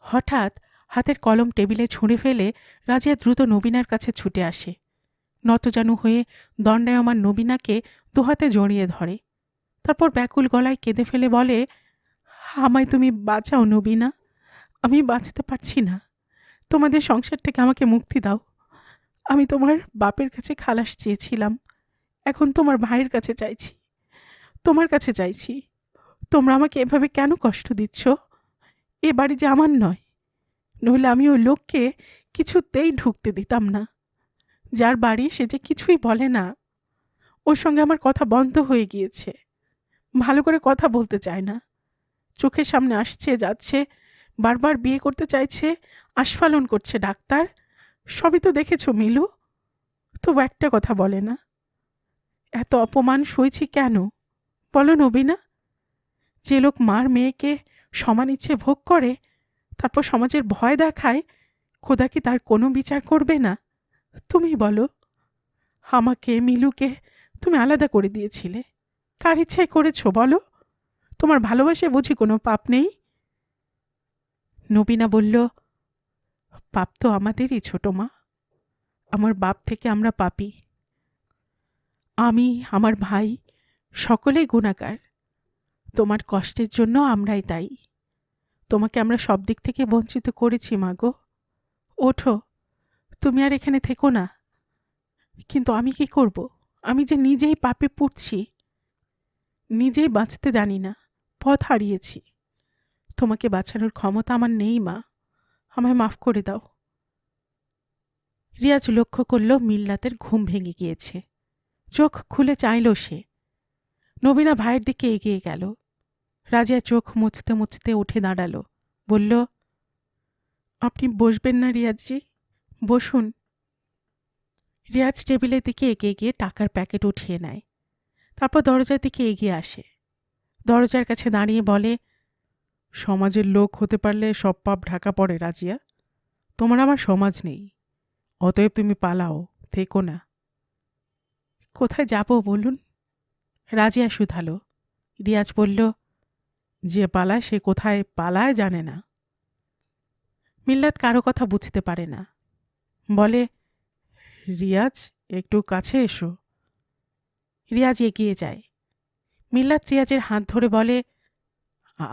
হঠাৎ হাতের কলম টেবিলে ছুঁড়ে ফেলে রাজিয়া দ্রুত নবীনার কাছে ছুটে আসে। নতজানু হয়ে দণ্ডায়মান নবীনাকে দুহাতে জড়িয়ে ধরে। তারপর ব্যাকুল গলায় কেঁদে ফেলে বলে, আমায় তুমি বাঁচাও নবীনা, আমি বাঁচতে পারছি না। তোমাদের সংসার থেকে আমাকে মুক্তি দাও। আমি তোমার বাপের কাছে খালাস চেয়েছিলাম, এখন তোমার ভাইয়ের কাছে চাইছি, তোমার কাছে চাইছি। তোমরা আমাকে এভাবে কেন কষ্ট দিচ্ছ? এ বাড়ি যে আমার নয়, নইলে আমি ওই লোককে কিছুতেই ঢুকতে দিতাম না। যার বাড়ি সে যে কিছুই বলে না, ওর সঙ্গে আমার কথা বন্ধ হয়ে গিয়েছে। ভালো করে কথা বলতে চায় না, চোখের সামনে আসছে যাচ্ছে, বারবার বিয়ে করতে চাইছে, আস্ফালন করছে ডাক্তার। সবই তো দেখেছো মিলু, তবু একটা কথা বলে না। এত অপমান সইছি কেন বলো নবীনা? যে লোক মার মেয়েকে সমান ইচ্ছে ভোগ করে, তারপর সমাজের ভয় দেখায়, খোদা কি তার কোনো বিচার করবে না? তুমি বলো। আমাকে মিলুকে তুমি আলাদা করে দিয়েছিলে, কার ইচ্ছায় করেছো বলো? তোমার ভালোবাসায় বুঝি কোনো পাপ নেই? নবীনা বলল, পাপ তো আমাদেরই ছোট মা। আমার বাপ থেকে আমরা পাপী। আমি, আমার ভাই, সকলেই গুণাগার। তোমার কষ্টের জন্য আমরাই দায়ী। তোমাকে আমরা সব দিক থেকে বঞ্চিত করেছি মাগো। ওঠো, তুমি আর এখানে থেকো না। কিন্তু আমি কি করব? আমি যে নিজেই পাপে পুড়ছি, নিজেই বাঁচতে জানি না, পথ হারিয়েছি। তোমাকে বাঁচানোর ক্ষমতা আমার নেই মা, আমায় মাফ করে দাও। রিয়াজ লক্ষ্য করল মিল্লাতের ঘুম ভেঙে গিয়েছে। চোখ খুলে চাইল সে। নবীনা ভাইয়ের দিকে এগিয়ে গেল। রাজিয়া চোখ মুছতে মুছতে উঠে দাঁড়াল, বলল, আপনি বসবেন না রিয়াজজি? বসুন। রিয়াজ টেবিলের দিকে এগিয়ে গিয়ে টাকার প্যাকেট উঠিয়ে নেয়। তারপর দরজার দিকে এগিয়ে আসে। দরজার কাছে দাঁড়িয়ে বলে, সমাজের লোক হতে পারলে সব পাপ ঢাকা পড়ে রাজিয়া। তোমার আমার সমাজ নেই, অতএব তুমি পালাও, থেকো না। কোথায় যাব বলুন? রাজিয়া শুধালো। রিয়াজ বলল, যে পালায় সে কোথায় পালায় জানে না। মিল্লাত কারো কথা বুঝতে পারে না, বলে, রিয়াজ একটু কাছে এসো। রিয়াজ এগিয়ে যায়। মিল্লাত রিয়াজের হাত ধরে বলে,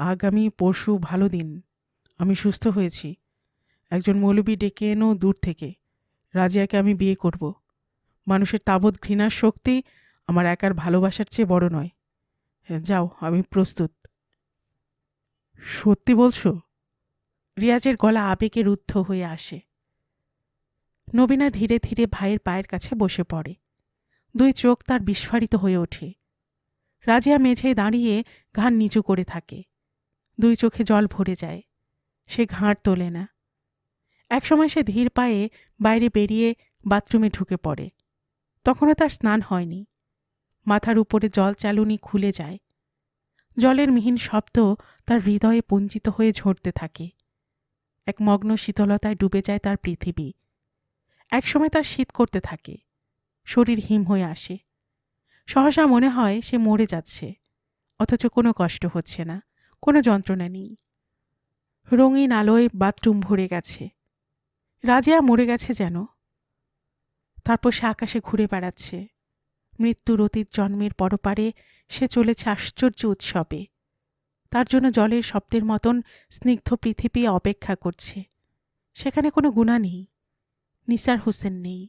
আগামী পরশু ভালো দিন, আমি সুস্থ হয়েছি। একজন মৌলবি ডেকে এনো দূর থেকে। রাজিয়াকে আমি বিয়ে করব। মানুষের তাবৎ ঘৃণার শক্তি আমার একার ভালোবাসার চেয়ে বড় নয়। যাও, আমি প্রস্তুত। সত্যি বলছো? রিয়াজের গলা আবেগে রুদ্ধ হয়ে আসে। নবীনা ধীরে ধীরে ভাইয়ের পায়ের কাছে বসে পড়ে। দুই চোখ তার বিস্ফারিত হয়ে ওঠে। রাজিয়া মেঝেয় দাঁড়িয়ে ঘাড় নিচু করে থাকে। দুই চোখে জল ভরে যায়। সে ঘাড় তোলে না। একসময় সে ধীর পায়ে বাইরে বেরিয়ে বাথরুমে ঢুকে পড়ে। তখনও তার স্নান হয়নি। মাথার উপরে জল চালুনি খুলে যায়। জলের মিহিন শব্দ তার হৃদয়ে পুঞ্জিত হয়ে ঝরতে থাকে। এক মগ্ন শীতলতায় ডুবে যায় তার পৃথিবী। একসময় তার শীত করতে থাকে। শরীর হিম হয়ে আসে। সহসা মনে হয় সে মরে যাচ্ছে, অথচ কোনো কষ্ট হচ্ছে না, কোনো যন্ত্রণা নেই। রঙিন আলোয় বাথরুম ভরে গেছে। রাজিয়া মরে গেছে যেন। তারপর সে আকাশে ঘুরে বেড়াচ্ছে। মৃত্যুর অতীত জন্মের পরপারে সে চলেছে আশ্চর্য উৎসবে। তার জন্য জলের শব্দের মতন স্নিগ্ধ পৃথিবী অপেক্ষা করছে। সেখানে কোনো গুণা নেই, নিসার হোসেন নেই।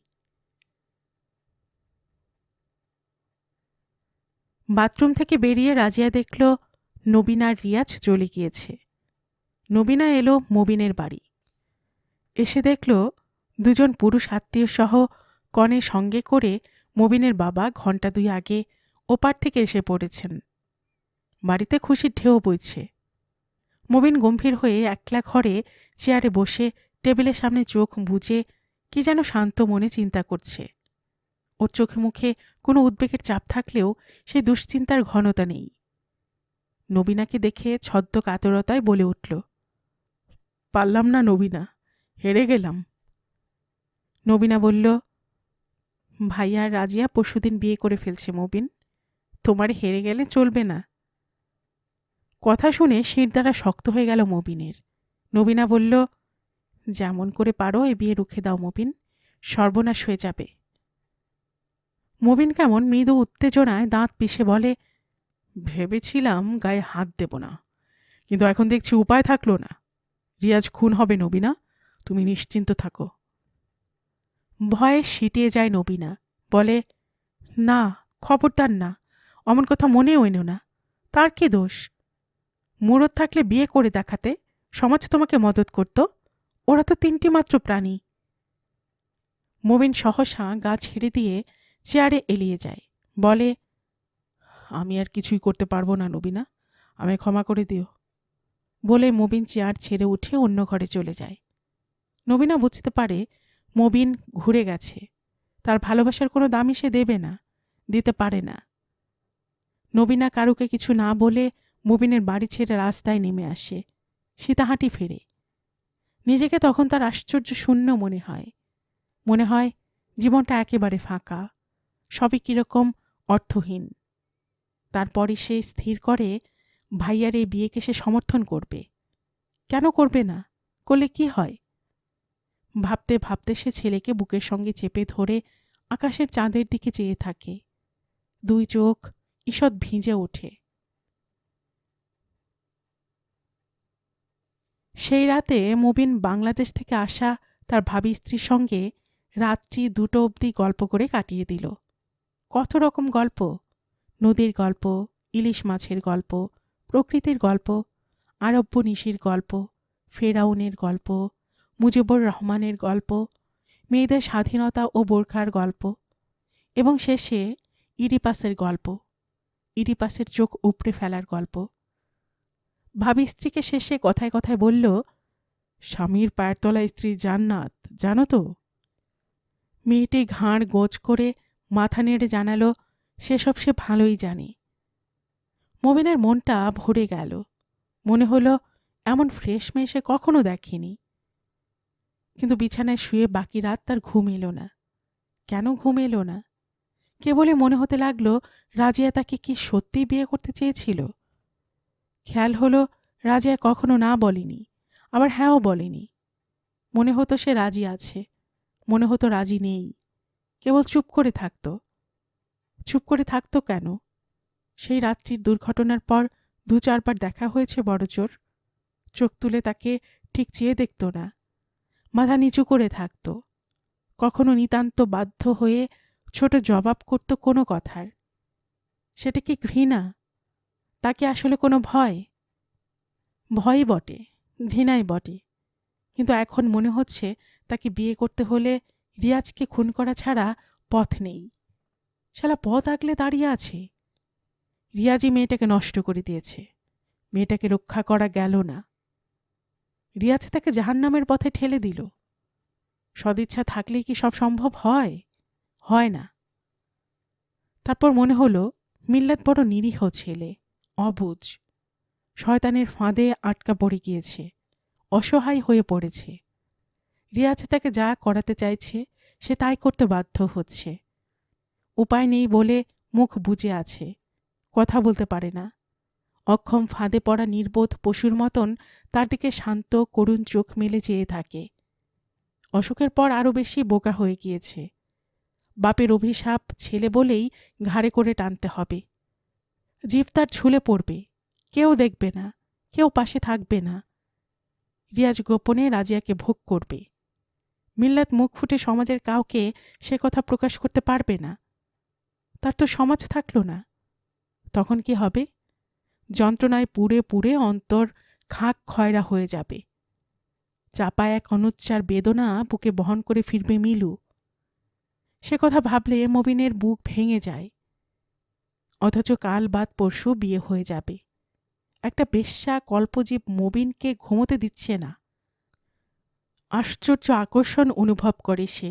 বাথরুম থেকে বেরিয়ে রাজিয়া দেখল নবীনা আর রিয়াজ চলে গিয়েছে। নবীনা এলো মবিনের বাড়ি। এসে দেখল দুজন পুরুষ আত্মীয় সহ কনে সঙ্গে করে মবিনের বাবা ঘণ্টা দুই আগে ওপার থেকে এসে পড়েছেন। বাড়িতে খুশির ঢেউ বইছে। মবিন গম্ভীর হয়ে একলা ঘরে চেয়ারে বসে টেবিলের সামনে চোখ বুজে কি যেন শান্ত মনে চিন্তা করছে। ওর চোখে মুখে কোনো উদ্বেগের চাপ থাকলেও সেই দুশ্চিন্তার ঘনতা নেই। নবীনাকে দেখে ছদ্ম কাতরতায় বলে উঠল, পারলাম না নবীনা, হেরে গেলাম। নবীনা বলল, ভাইয়া আর রাজিয়া পরশুদিন বিয়ে করে ফেলছে মবিন, তোমার হেরে গেলে চলবে না। কথা শুনে শির দ্বারা শক্ত হয়ে গেল মবিনের। নবীনা বলল, যেমন করে পারো এ বিয়ে রুখে দাও মবিন, সর্বনাশ হয়ে যাবে। মবিন কেমন মৃদু উত্তেজনায় দাঁত পিষে বলে, ভেবেছিলাম গায়ে হাত দেব না, কিন্তু এখন দেখছি উপায় থাকলো না। রিয়াজ খুন হবে নবীনা, তুমি নিশ্চিন্ত থাকো। ভয়ে সিটিয়ে যায় নবীনা, বলে, না, খবরদার না, অমন কথা মনেও এনো না। তার কি দোষ? মুরত থাকলে বিয়ে করে দেখাতে, সমাজ তোমাকে মদত করত। ওরা তো তিনটি মাত্র প্রাণী। মবিন সহসা গা ছেড়ে দিয়ে চেয়ারে এলিয়ে যায়, বলে, আমি আর কিছুই করতে পারবো না নবীনা, আমায় ক্ষমা করে দিও। বলে মবিন চেয়ার ছেড়ে উঠে অন্য ঘরে চলে যায়। নবীনা বুঝতে পারে মবিন ঘুরে গেছে, তার ভালোবাসার কোনো দামই সে দেবে না, দিতে পারে না। নবীনা কারুকে কিছু না বলে মুবিনের বাড়ি ছেড়ে রাস্তায় নেমে আসে। সীতাহাঁটি ফেরে। নিজেকে তখন তার আশ্চর্য শূন্য মনে হয়। মনে হয় জীবনটা একেবারে ফাঁকা, সবই কিরকম অর্থহীন। তারপরই সে স্থির করে ভাইয়ার এই বিয়েকে সে সমর্থন করবে। কেন করবে না? করলে কি হয়? ভাবতে ভাবতে সে ছেলেকে বুকের সঙ্গে চেপে ধরে আকাশের চাঁদের দিকে চেয়ে থাকে। দুই চোখ ঈষৎ ভিজে ওঠে। সেই রাতে মুবিন বাংলাদেশ থেকে আসা তার ভাবী স্ত্রীর সঙ্গে রাত্রি 2টো অবধি গল্প করে কাটিয়ে দিল। কত রকম গল্প! নদীর গল্প, ইলিশ মাছের গল্প, প্রকৃতির গল্প, আরব্য নিশির গল্প, ফেরাউনের গল্প, মুজিবুর রহমানের গল্প, মেয়েদের স্বাধীনতা ও বোরখার গল্প, এবং শেষে ইডিপাসের গল্প, ইডিপাসের চোখ উপড়ে ফেলার গল্প। ভাবী স্ত্রীকে শেষে কথায় কথায় বলল, স্বামীর পায়ের তলায় স্ত্রী জান্নাত, জানো তো? মেয়েটি ঘাড় গোঁজ করে মাথা নেড়ে জানালো, সেসব সে ভালোই জানে। মুবিনের মনটা ভরে গেল। মনে হলো এমন ফ্রেশ মেয়ে সে কখনো দেখেনি। কিন্তু বিছানায় শুয়ে বাকি রাত তার ঘুম এলো না। কেন ঘুম এলো না? কেবলই মনে হতে লাগলো রাজিয়া তাকে কি সত্যিই বিয়ে করতে চেয়েছিল। খেয়াল হলো রাজিয়া কখনো না বলেনি, আবার হ্যাঁও বলেনি। মনে হতো সে রাজি আছে, মনে হতো রাজি নেই, কেবল চুপ করে থাকত। চুপ করে থাকত কেন? সেই রাত্রির দুর্ঘটনার পর 2-4 বার দেখা হয়েছে বড়জোর। চোখ তুলে তাকে ঠিক চেয়ে দেখত না, মাথা নিচু করে থাকত। কখনো নিতান্ত বাধ্য হয়ে ছোট জবাব করত কোনো কথার। সেটা কি ঘৃণা? তাকে আসলে কোনো ভয়? ভয়ই বটে, ঘৃণাই বটে। কিন্তু এখন মনে হচ্ছে তাকে বিয়ে করতে হলে রিয়াজকে খুন করা ছাড়া পথ নেই। শালা পথ আগলে দাঁড়িয়ে আছে। রিয়াজই মেয়েটাকে নষ্ট করে দিয়েছে। মেয়েটাকে রক্ষা করা গেল না। রিয়াজ তাকে জাহান্নামের পথে ঠেলে দিল। সদিচ্ছা থাকলেই কি সব সম্ভব হয়? হয় না। তারপর মনে হলো মিল্লাত বড় নিরীহ ছেলে, অবুঝ, শয়তানের ফাঁদে আটকা পড়ে গিয়েছে, অসহায় হয়ে পড়েছে। রিয়াজ তাকে যা করাতে চাইছে সে তাই করতে বাধ্য হচ্ছে। উপায় নেই বলে মুখ বুজে আছে, কথা বলতে পারে না। অক্ষম ফাঁদে পড়া নির্বোধ পশুর মতন তার দিকে শান্ত করুণ চোখ মেলে চেয়ে থাকে। অসুখের পর আরও বেশি বোকা হয়ে গিয়েছে। বাপের অভিশাপ ছেলে বলেই ঘাড়ে করে টানতে হবে। জিভ তার ঝুলে পড়বে, কেউ দেখবে না, কেউ পাশে থাকবে না। রিয়াজ গোপনে রাজিয়াকে ভোগ করবে। মিল্লাত মুখ ফুটে সমাজের কাউকে সে কথা প্রকাশ করতে পারবে না। তার তো সমাজ থাকল না। তখন কি হবে? যন্ত্রণায় পুড়ে পুড়ে অন্তর খাক খয়রা হয়ে যাবে। চাপা এক অনুচ্চার বেদনা বুকে বহন করে ফিরবে মিলু। সে কথা ভাবলে মবিনের বুক ভেঙে যায়। অথচ কাল বাদ পরশু বিয়ে হয়ে যাবে। একটা বেশ্যা কল্পজীব মবিনকে ঘুমোতে দিচ্ছে না। আশ্চর্য আকর্ষণ অনুভব করে সে।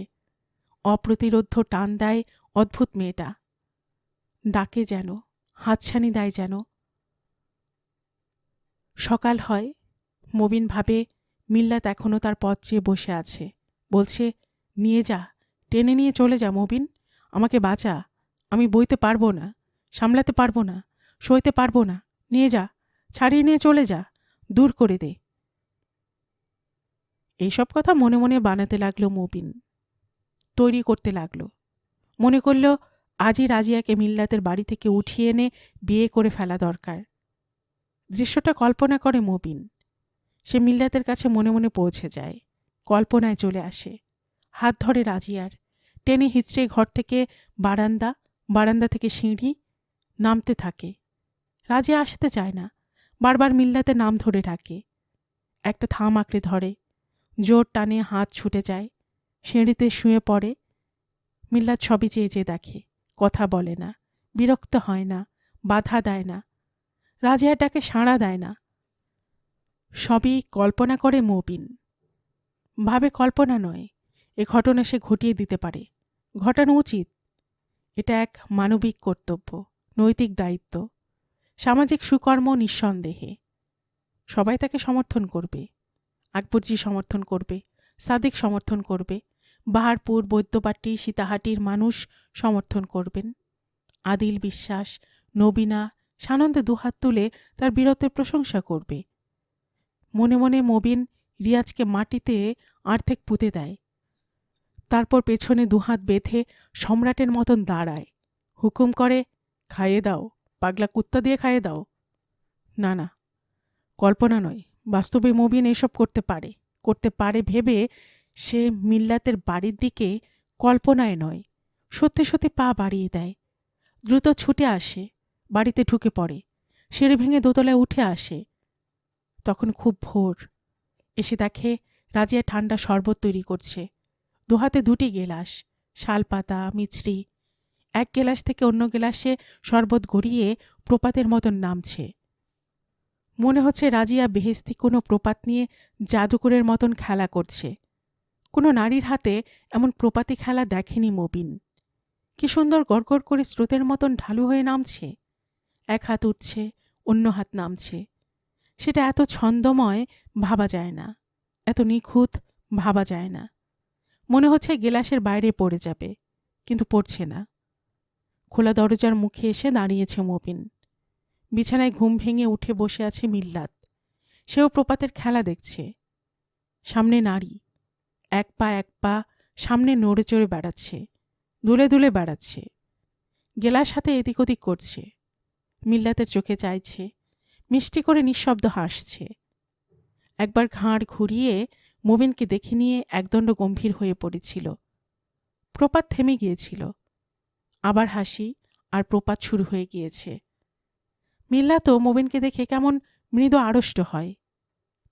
অপ্রতিরোধ্য টান দেয় অদ্ভুত মেয়েটা। ডাকে যেন, হাতছানি দেয় যেন। সকাল হয়। মবিন ভাবে মিল্লাত এখনো তার পথ চেয়ে বসে আছে। বলছে, নিয়ে যা, টেনে নিয়ে চলে যা মবিন, আমাকে বাঁচা, আমি বইতে পারবো না, সামলাতে পারবো না, সইতে পারবো না, নিয়ে যা, ছাড়িয়ে নিয়ে চলে যা, দূর করে দে। এইসব কথা মনে মনে বানাতে লাগলো মবিন, তৈরি করতে লাগলো। মনে করল আজই রাজিয়াকে মিল্লাতের বাড়ি থেকে উঠিয়ে এনে বিয়ে করে ফেলা দরকার। দৃশ্যটা কল্পনা করে মবিন। সে মিল্লাতের কাছে মনে মনে পৌঁছে যায়, কল্পনায় চলে আসে, হাত ধরে রাজিয়ার, টেনে হিচড়ে ঘর থেকে বারান্দা, বারান্দা থেকে সিঁড়ি, নামতে থাকে। রাজিয়া আসতে চায় না, বারবার মিল্লাতের নাম ধরে ডাকে। একটা থাম আঁকড়ে ধরে, জোর টানে হাত ছুটে যায়, সিঁড়িতে শুয়ে পড়ে। মিল্লাত সবই চেয়ে চেয়ে দেখে, কথা বলে না, বিরক্ত হয় না, বাধা দেয় না, রাজিয়াটাকে সাড়া দেয় না। সবই কল্পনা করে মবিন। ভাবে কল্পনা নয়, এ ঘটনা সে ঘটিয়ে দিতে পারে, ঘটানো উচিত। এটা এক মানবিক কর্তব্য, নৈতিক দায়িত্ব, সামাজিক সুকর্ম নিঃসন্দেহে। সবাই তাকে সমর্থন করবে। আকবরজি সমর্থন করবে, সাদিক সমর্থন করবে, বাহারপুর, বৈদ্যবাটী, সীতাহাটির মানুষ সমর্থন করবেন। আদিল বিশ্বাস, নবীনা সানন্দে দুহাত তুলে তার বীরত্বের প্রশংসা করবে। মনে মনে মবিন রিয়াজকে মাটিতে আর্ধেক পুঁতে দেয়। তারপর পেছনে দুহাত বেঁধে সম্রাটের মতন দাঁড়ায়, হুকুম করে, খাইয়ে দাও, পাগলা কুত্তা দিয়ে খাইয়ে দাও। না না, কল্পনা নয়, বাস্তবে মবিন এসব করতে পারে ভেবে সে মিল্লাতের বাড়ির দিকে কল্পনায় নয়, সত্যি সত্যি পা বাড়িয়ে দেয়। দ্রুত ছুটে আসে, বাড়িতে ঢুকে পড়ে, সিঁড়ি ভেঙে দোতলায় উঠে আসে। তখন খুব ভোর। এসে দেখে রাজিয়া ঠান্ডা শরবত তৈরি করছে। দুহাতে 2টি গেলাস, শালপাতা, মিছরি। এক গেলাস থেকে অন্য গেলাসে শরবত গড়িয়ে প্রপাতের মতন নামছে। মনে হচ্ছে রাজিয়া বেহেস্তি কোনো প্রপাত নিয়ে জাদুকরের মতন খেলা করছে। কোনো নারীর হাতে এমন প্রপাতি খেলা দেখেনি মবিন। কি সুন্দর গড়গড় করে স্রোতের মতন ঢালু হয়ে নামছে। এক হাত উঠছে, অন্য হাত নামছে। সেটা এত ছন্দময় ভাবা যায় না, এত নিখুঁত ভাবা যায় না। মনে হচ্ছে গেলাসের বাইরে পড়ে যাবে, কিন্তু পড়ছে না। খোলা দরজার মুখে এসে দাঁড়িয়েছে মবিন। বিছানায় ঘুম ভেঙে উঠে বসে আছে মিল্লাত। সেও প্রপাতের খেলা দেখছে। সামনে নারী, এক পা সামনে নড়ে চড়ে বেড়াচ্ছে, দুলে দুলে বেড়াচ্ছে। গেলাস হাতে এদিক ওদিক করছে। মিল্লাতের চোখে চাইছে, মিষ্টি করে নিঃশব্দ হাসছে। একবার ঘাড় ঘুরিয়ে মবিনকে দেখে নিয়ে একদণ্ড গম্ভীর হয়ে পড়েছিল। প্রপাত থেমে গিয়েছিল। আবার হাসি আর প্রপাত শুরু হয়ে গিয়েছে। মিল্লাতও মবিনকে দেখে কেমন মৃদু আড়ষ্ট হয়,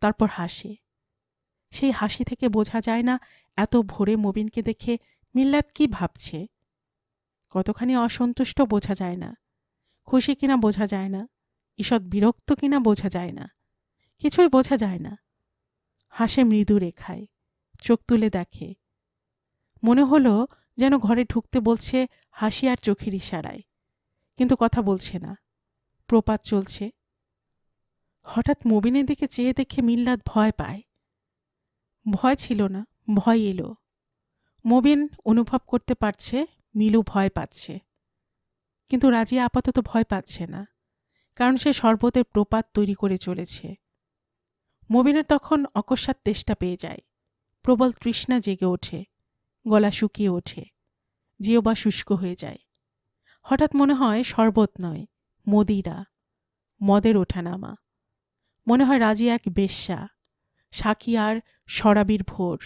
তারপর হাসে। সেই হাসি থেকে বোঝা যায় না এত ভোরে মবিনকে দেখে মিল্লাত কি ভাবছে। কতখানি অসন্তুষ্ট বোঝা যায় না, খুশি কিনা বোঝা যায় না, ঈষৎ বিরক্ত কিনা বোঝা যায় না, কিছুই বোঝা যায় না। হাসে মৃদু রেখায়, চোখ তুলে দেখে। মনে হলো যেন ঘরে ঢুকতে বলছে হাসি আর চোখের ইশারায়, কিন্তু কথা বলছে না। প্রপাত চলছে। হঠাৎ মবিনের দিকে চেয়ে দেখে মিল্লাত ভয় পায়। ভয় ছিল না, ভয় এলো। মবিন অনুভব করতে পারছে মিলু ভয় পাচ্ছে, কিন্তু রাজিয়া আপাতত ভয় পাচ্ছে না, কারণ সে শরবতের প্রপাত তৈরি করে চলেছে। মবিনের তখন অকস্মাৎ তেষ্টা পেয়ে যায়, প্রবল তৃষ্ণা জেগে ওঠে, গলা শুকিয়ে ওঠে, জিহ্বা শুষ্ক হয়ে যায়। হঠাৎ মনে হয় শরবত নয়, মদিরা, মদের ওঠানামা। মনে হয় রাজিয়া এক বেশ্যা, সাকি আর শরাবির ভোর।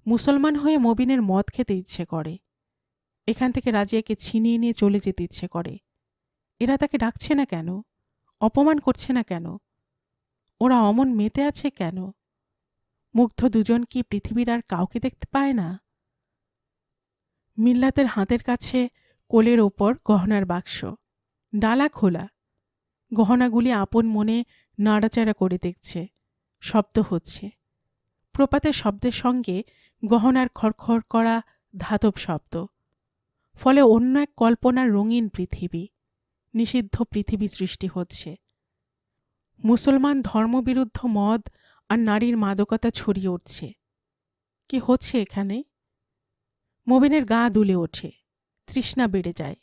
মুসলমান হয়ে মবিনের মদ খেতে ইচ্ছে করে। এখান থেকে রাজিয়াকে ছিনিয়ে নিয়ে চলে যেতে ইচ্ছে করে। এরা তাকে ডাকছে না কেন? অপমান করছে না কেন? ওরা অমন মেতে আছে কেন? মুগ্ধ দুজন কি পৃথিবীর আর কাউকে দেখতে পায় না? মিল্লাতের হাতের কাছে কোলের ওপর গহনার বাক্স, ডালা খোলা। গহনাগুলি আপন মনে নাড়াচাড়া করে দেখছে, শব্দ হচ্ছে। প্রপাতের শব্দের সঙ্গে গহনার খড়খড় করা ধাতব শব্দ। ফলে অন্য এক কল্পনার রঙিন পৃথিবী, নিষিদ্ধ পৃথিবী সৃষ্টি হচ্ছে। মুসলমান ধর্মবিরুদ্ধ মদ আর নারীর মাদকতা ছড়িয়ে উঠছে। কি হচ্ছে এখানে? মবিনের গা দুলে ওঠে, তৃষ্ণা বেড়ে যায়।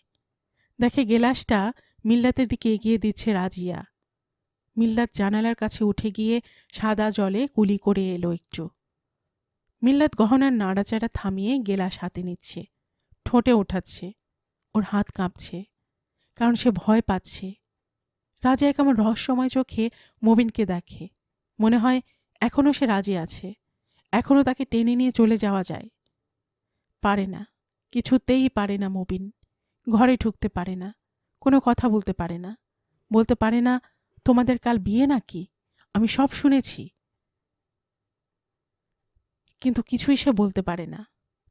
দেখে গেলাসটা মিল্লাতের দিকে এগিয়ে দিচ্ছে রাজিয়া। মিল্লাত জানালার কাছে উঠে গিয়ে সাদা জলে কুলি করে এলো একটু। মিল্লাত গহনার নাড়াচাড়া থামিয়ে গেলাস হাতে নিচ্ছে, ঠোঁটে ওঠাচ্ছে। ওর হাত কাঁপছে, কারণ সে ভয় পাচ্ছে। রাজিয়া কেমন রহস্যময় চোখে মবিনকে দেখে। মনে হয় এখনও সে রাজি আছে, এখনও তাকে টেনে নিয়ে চলে যাওয়া যায়। পারে না, কিছুতেই পারে না মবিন। ঘরে ঢুকতে পারে না, কোনো কথা বলতে পারে না, বলতে পারে না, তোমাদের কাল বিয়ে নাকি, আমি সব শুনেছি। কিন্তু কিছুই সে বলতে পারে না।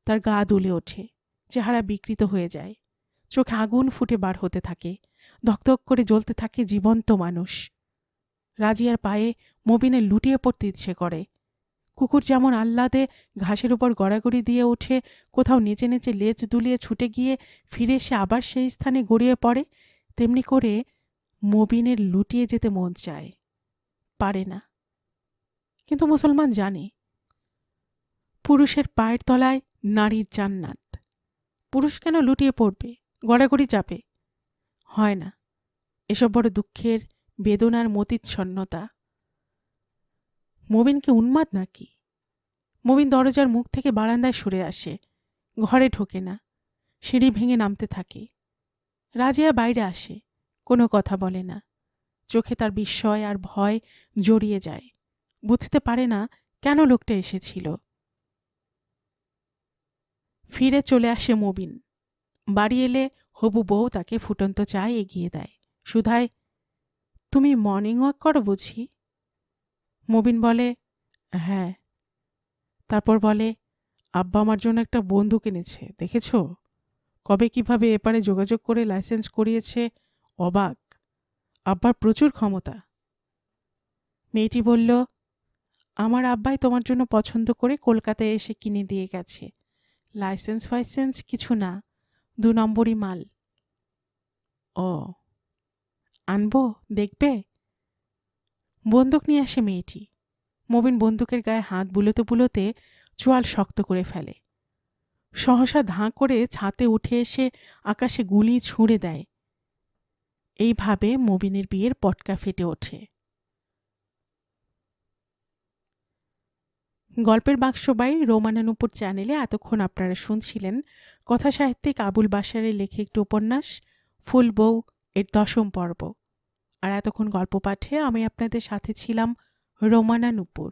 তার গা দুলে ওঠে, চেহারা বিকৃত হয়ে যায়, চোখে আগুন ফুটে বার হতে থাকে, ধকধক করে জ্বলতে থাকে জীবন্ত মানুষ। রাজিয়ার পায়ে মবিনের লুটিয়ে পড়তে ইচ্ছে করে, কুকুর যেমন আহ্লাদে ঘাসের উপর গড়াগড়ি দিয়ে ওঠে, কোথাও নেচে নেচে লেজ দুলিয়ে ছুটে গিয়ে ফিরে এসে আবার সেই স্থানে গড়িয়ে পড়ে, তেমনি করে মবিনের লুটিয়ে যেতে মন চায়, পারে না। কিন্তু মুসলমান জানে পুরুষের পায়ের তলায় নারীর জান্নাত। পুরুষ কেন লুটিয়ে পড়বে, গড়াগড়ি চাপে? হয় না। এসব বড় দুঃখের, বেদনার মতিচ্ছন্নতা। মবিন কি উন্মাদ নাকি? মবিন দরজার মুখ থেকে বারান্দায় সরে আসে, ঘরে ঢোকে না, সিঁড়ি ভেঙে নামতে থাকে। রাজিয়া বাইরে আসে, কোনো কথা বলে না। চোখে তার বিস্ময় আর ভয় জড়িয়ে যায়। বুঝতে পারে না কেন লোকটা এসেছিল। ফিরে চলে আসে মবিন। বাড়ি এলে হবু বউ তাকে ফুটন্ত চা এগিয়ে দেয়। সুধায়, তুমি মর্নিং ওয়াক করো বুঝি? মবিন বলে, হ্যাঁ। তারপর বলে, আব্বা আমার জন্য একটা বন্দুক এনেছে, দেখেছ? কবে কিভাবে এপারে যোগাযোগ করে লাইসেন্স করিয়েছে, অবাক। আব্বার প্রচুর ক্ষমতা। মেয়েটি বলল, আমার আব্বাই তোমার জন্য পছন্দ করে কলকাতায় এসে কিনে দিয়ে গেছে। লাইসেন্স ফাইসেন্স কিছু না, 2 নম্বরই মাল। ও, আনবো, দেখবে? বন্দুক নিয়ে আসে মেয়েটি। মবিন বন্দুকের গায়ে হাত বুলোতে বুলোতে চোয়াল শক্ত করে ফেলে। সহসা ধাঁ করে ছাতে উঠে এসে আকাশে গুলি ছুঁড়ে দেয়। এইভাবে মবিনের বিয়ের পটকা ফেটে ওঠে। গল্পের বাক্সবাই রোমানানুপুর চ্যানেলে এতক্ষণ আপনারা শুনছিলেন কথা সাহিত্যিক আবুল বাশারের লেখে একটি উপন্যাস ফুল বউ এর 10ম পর্ব। আর এতক্ষণ গল্প পাঠে আমি আপনাদের সাথে ছিলাম রোমানানুপুর।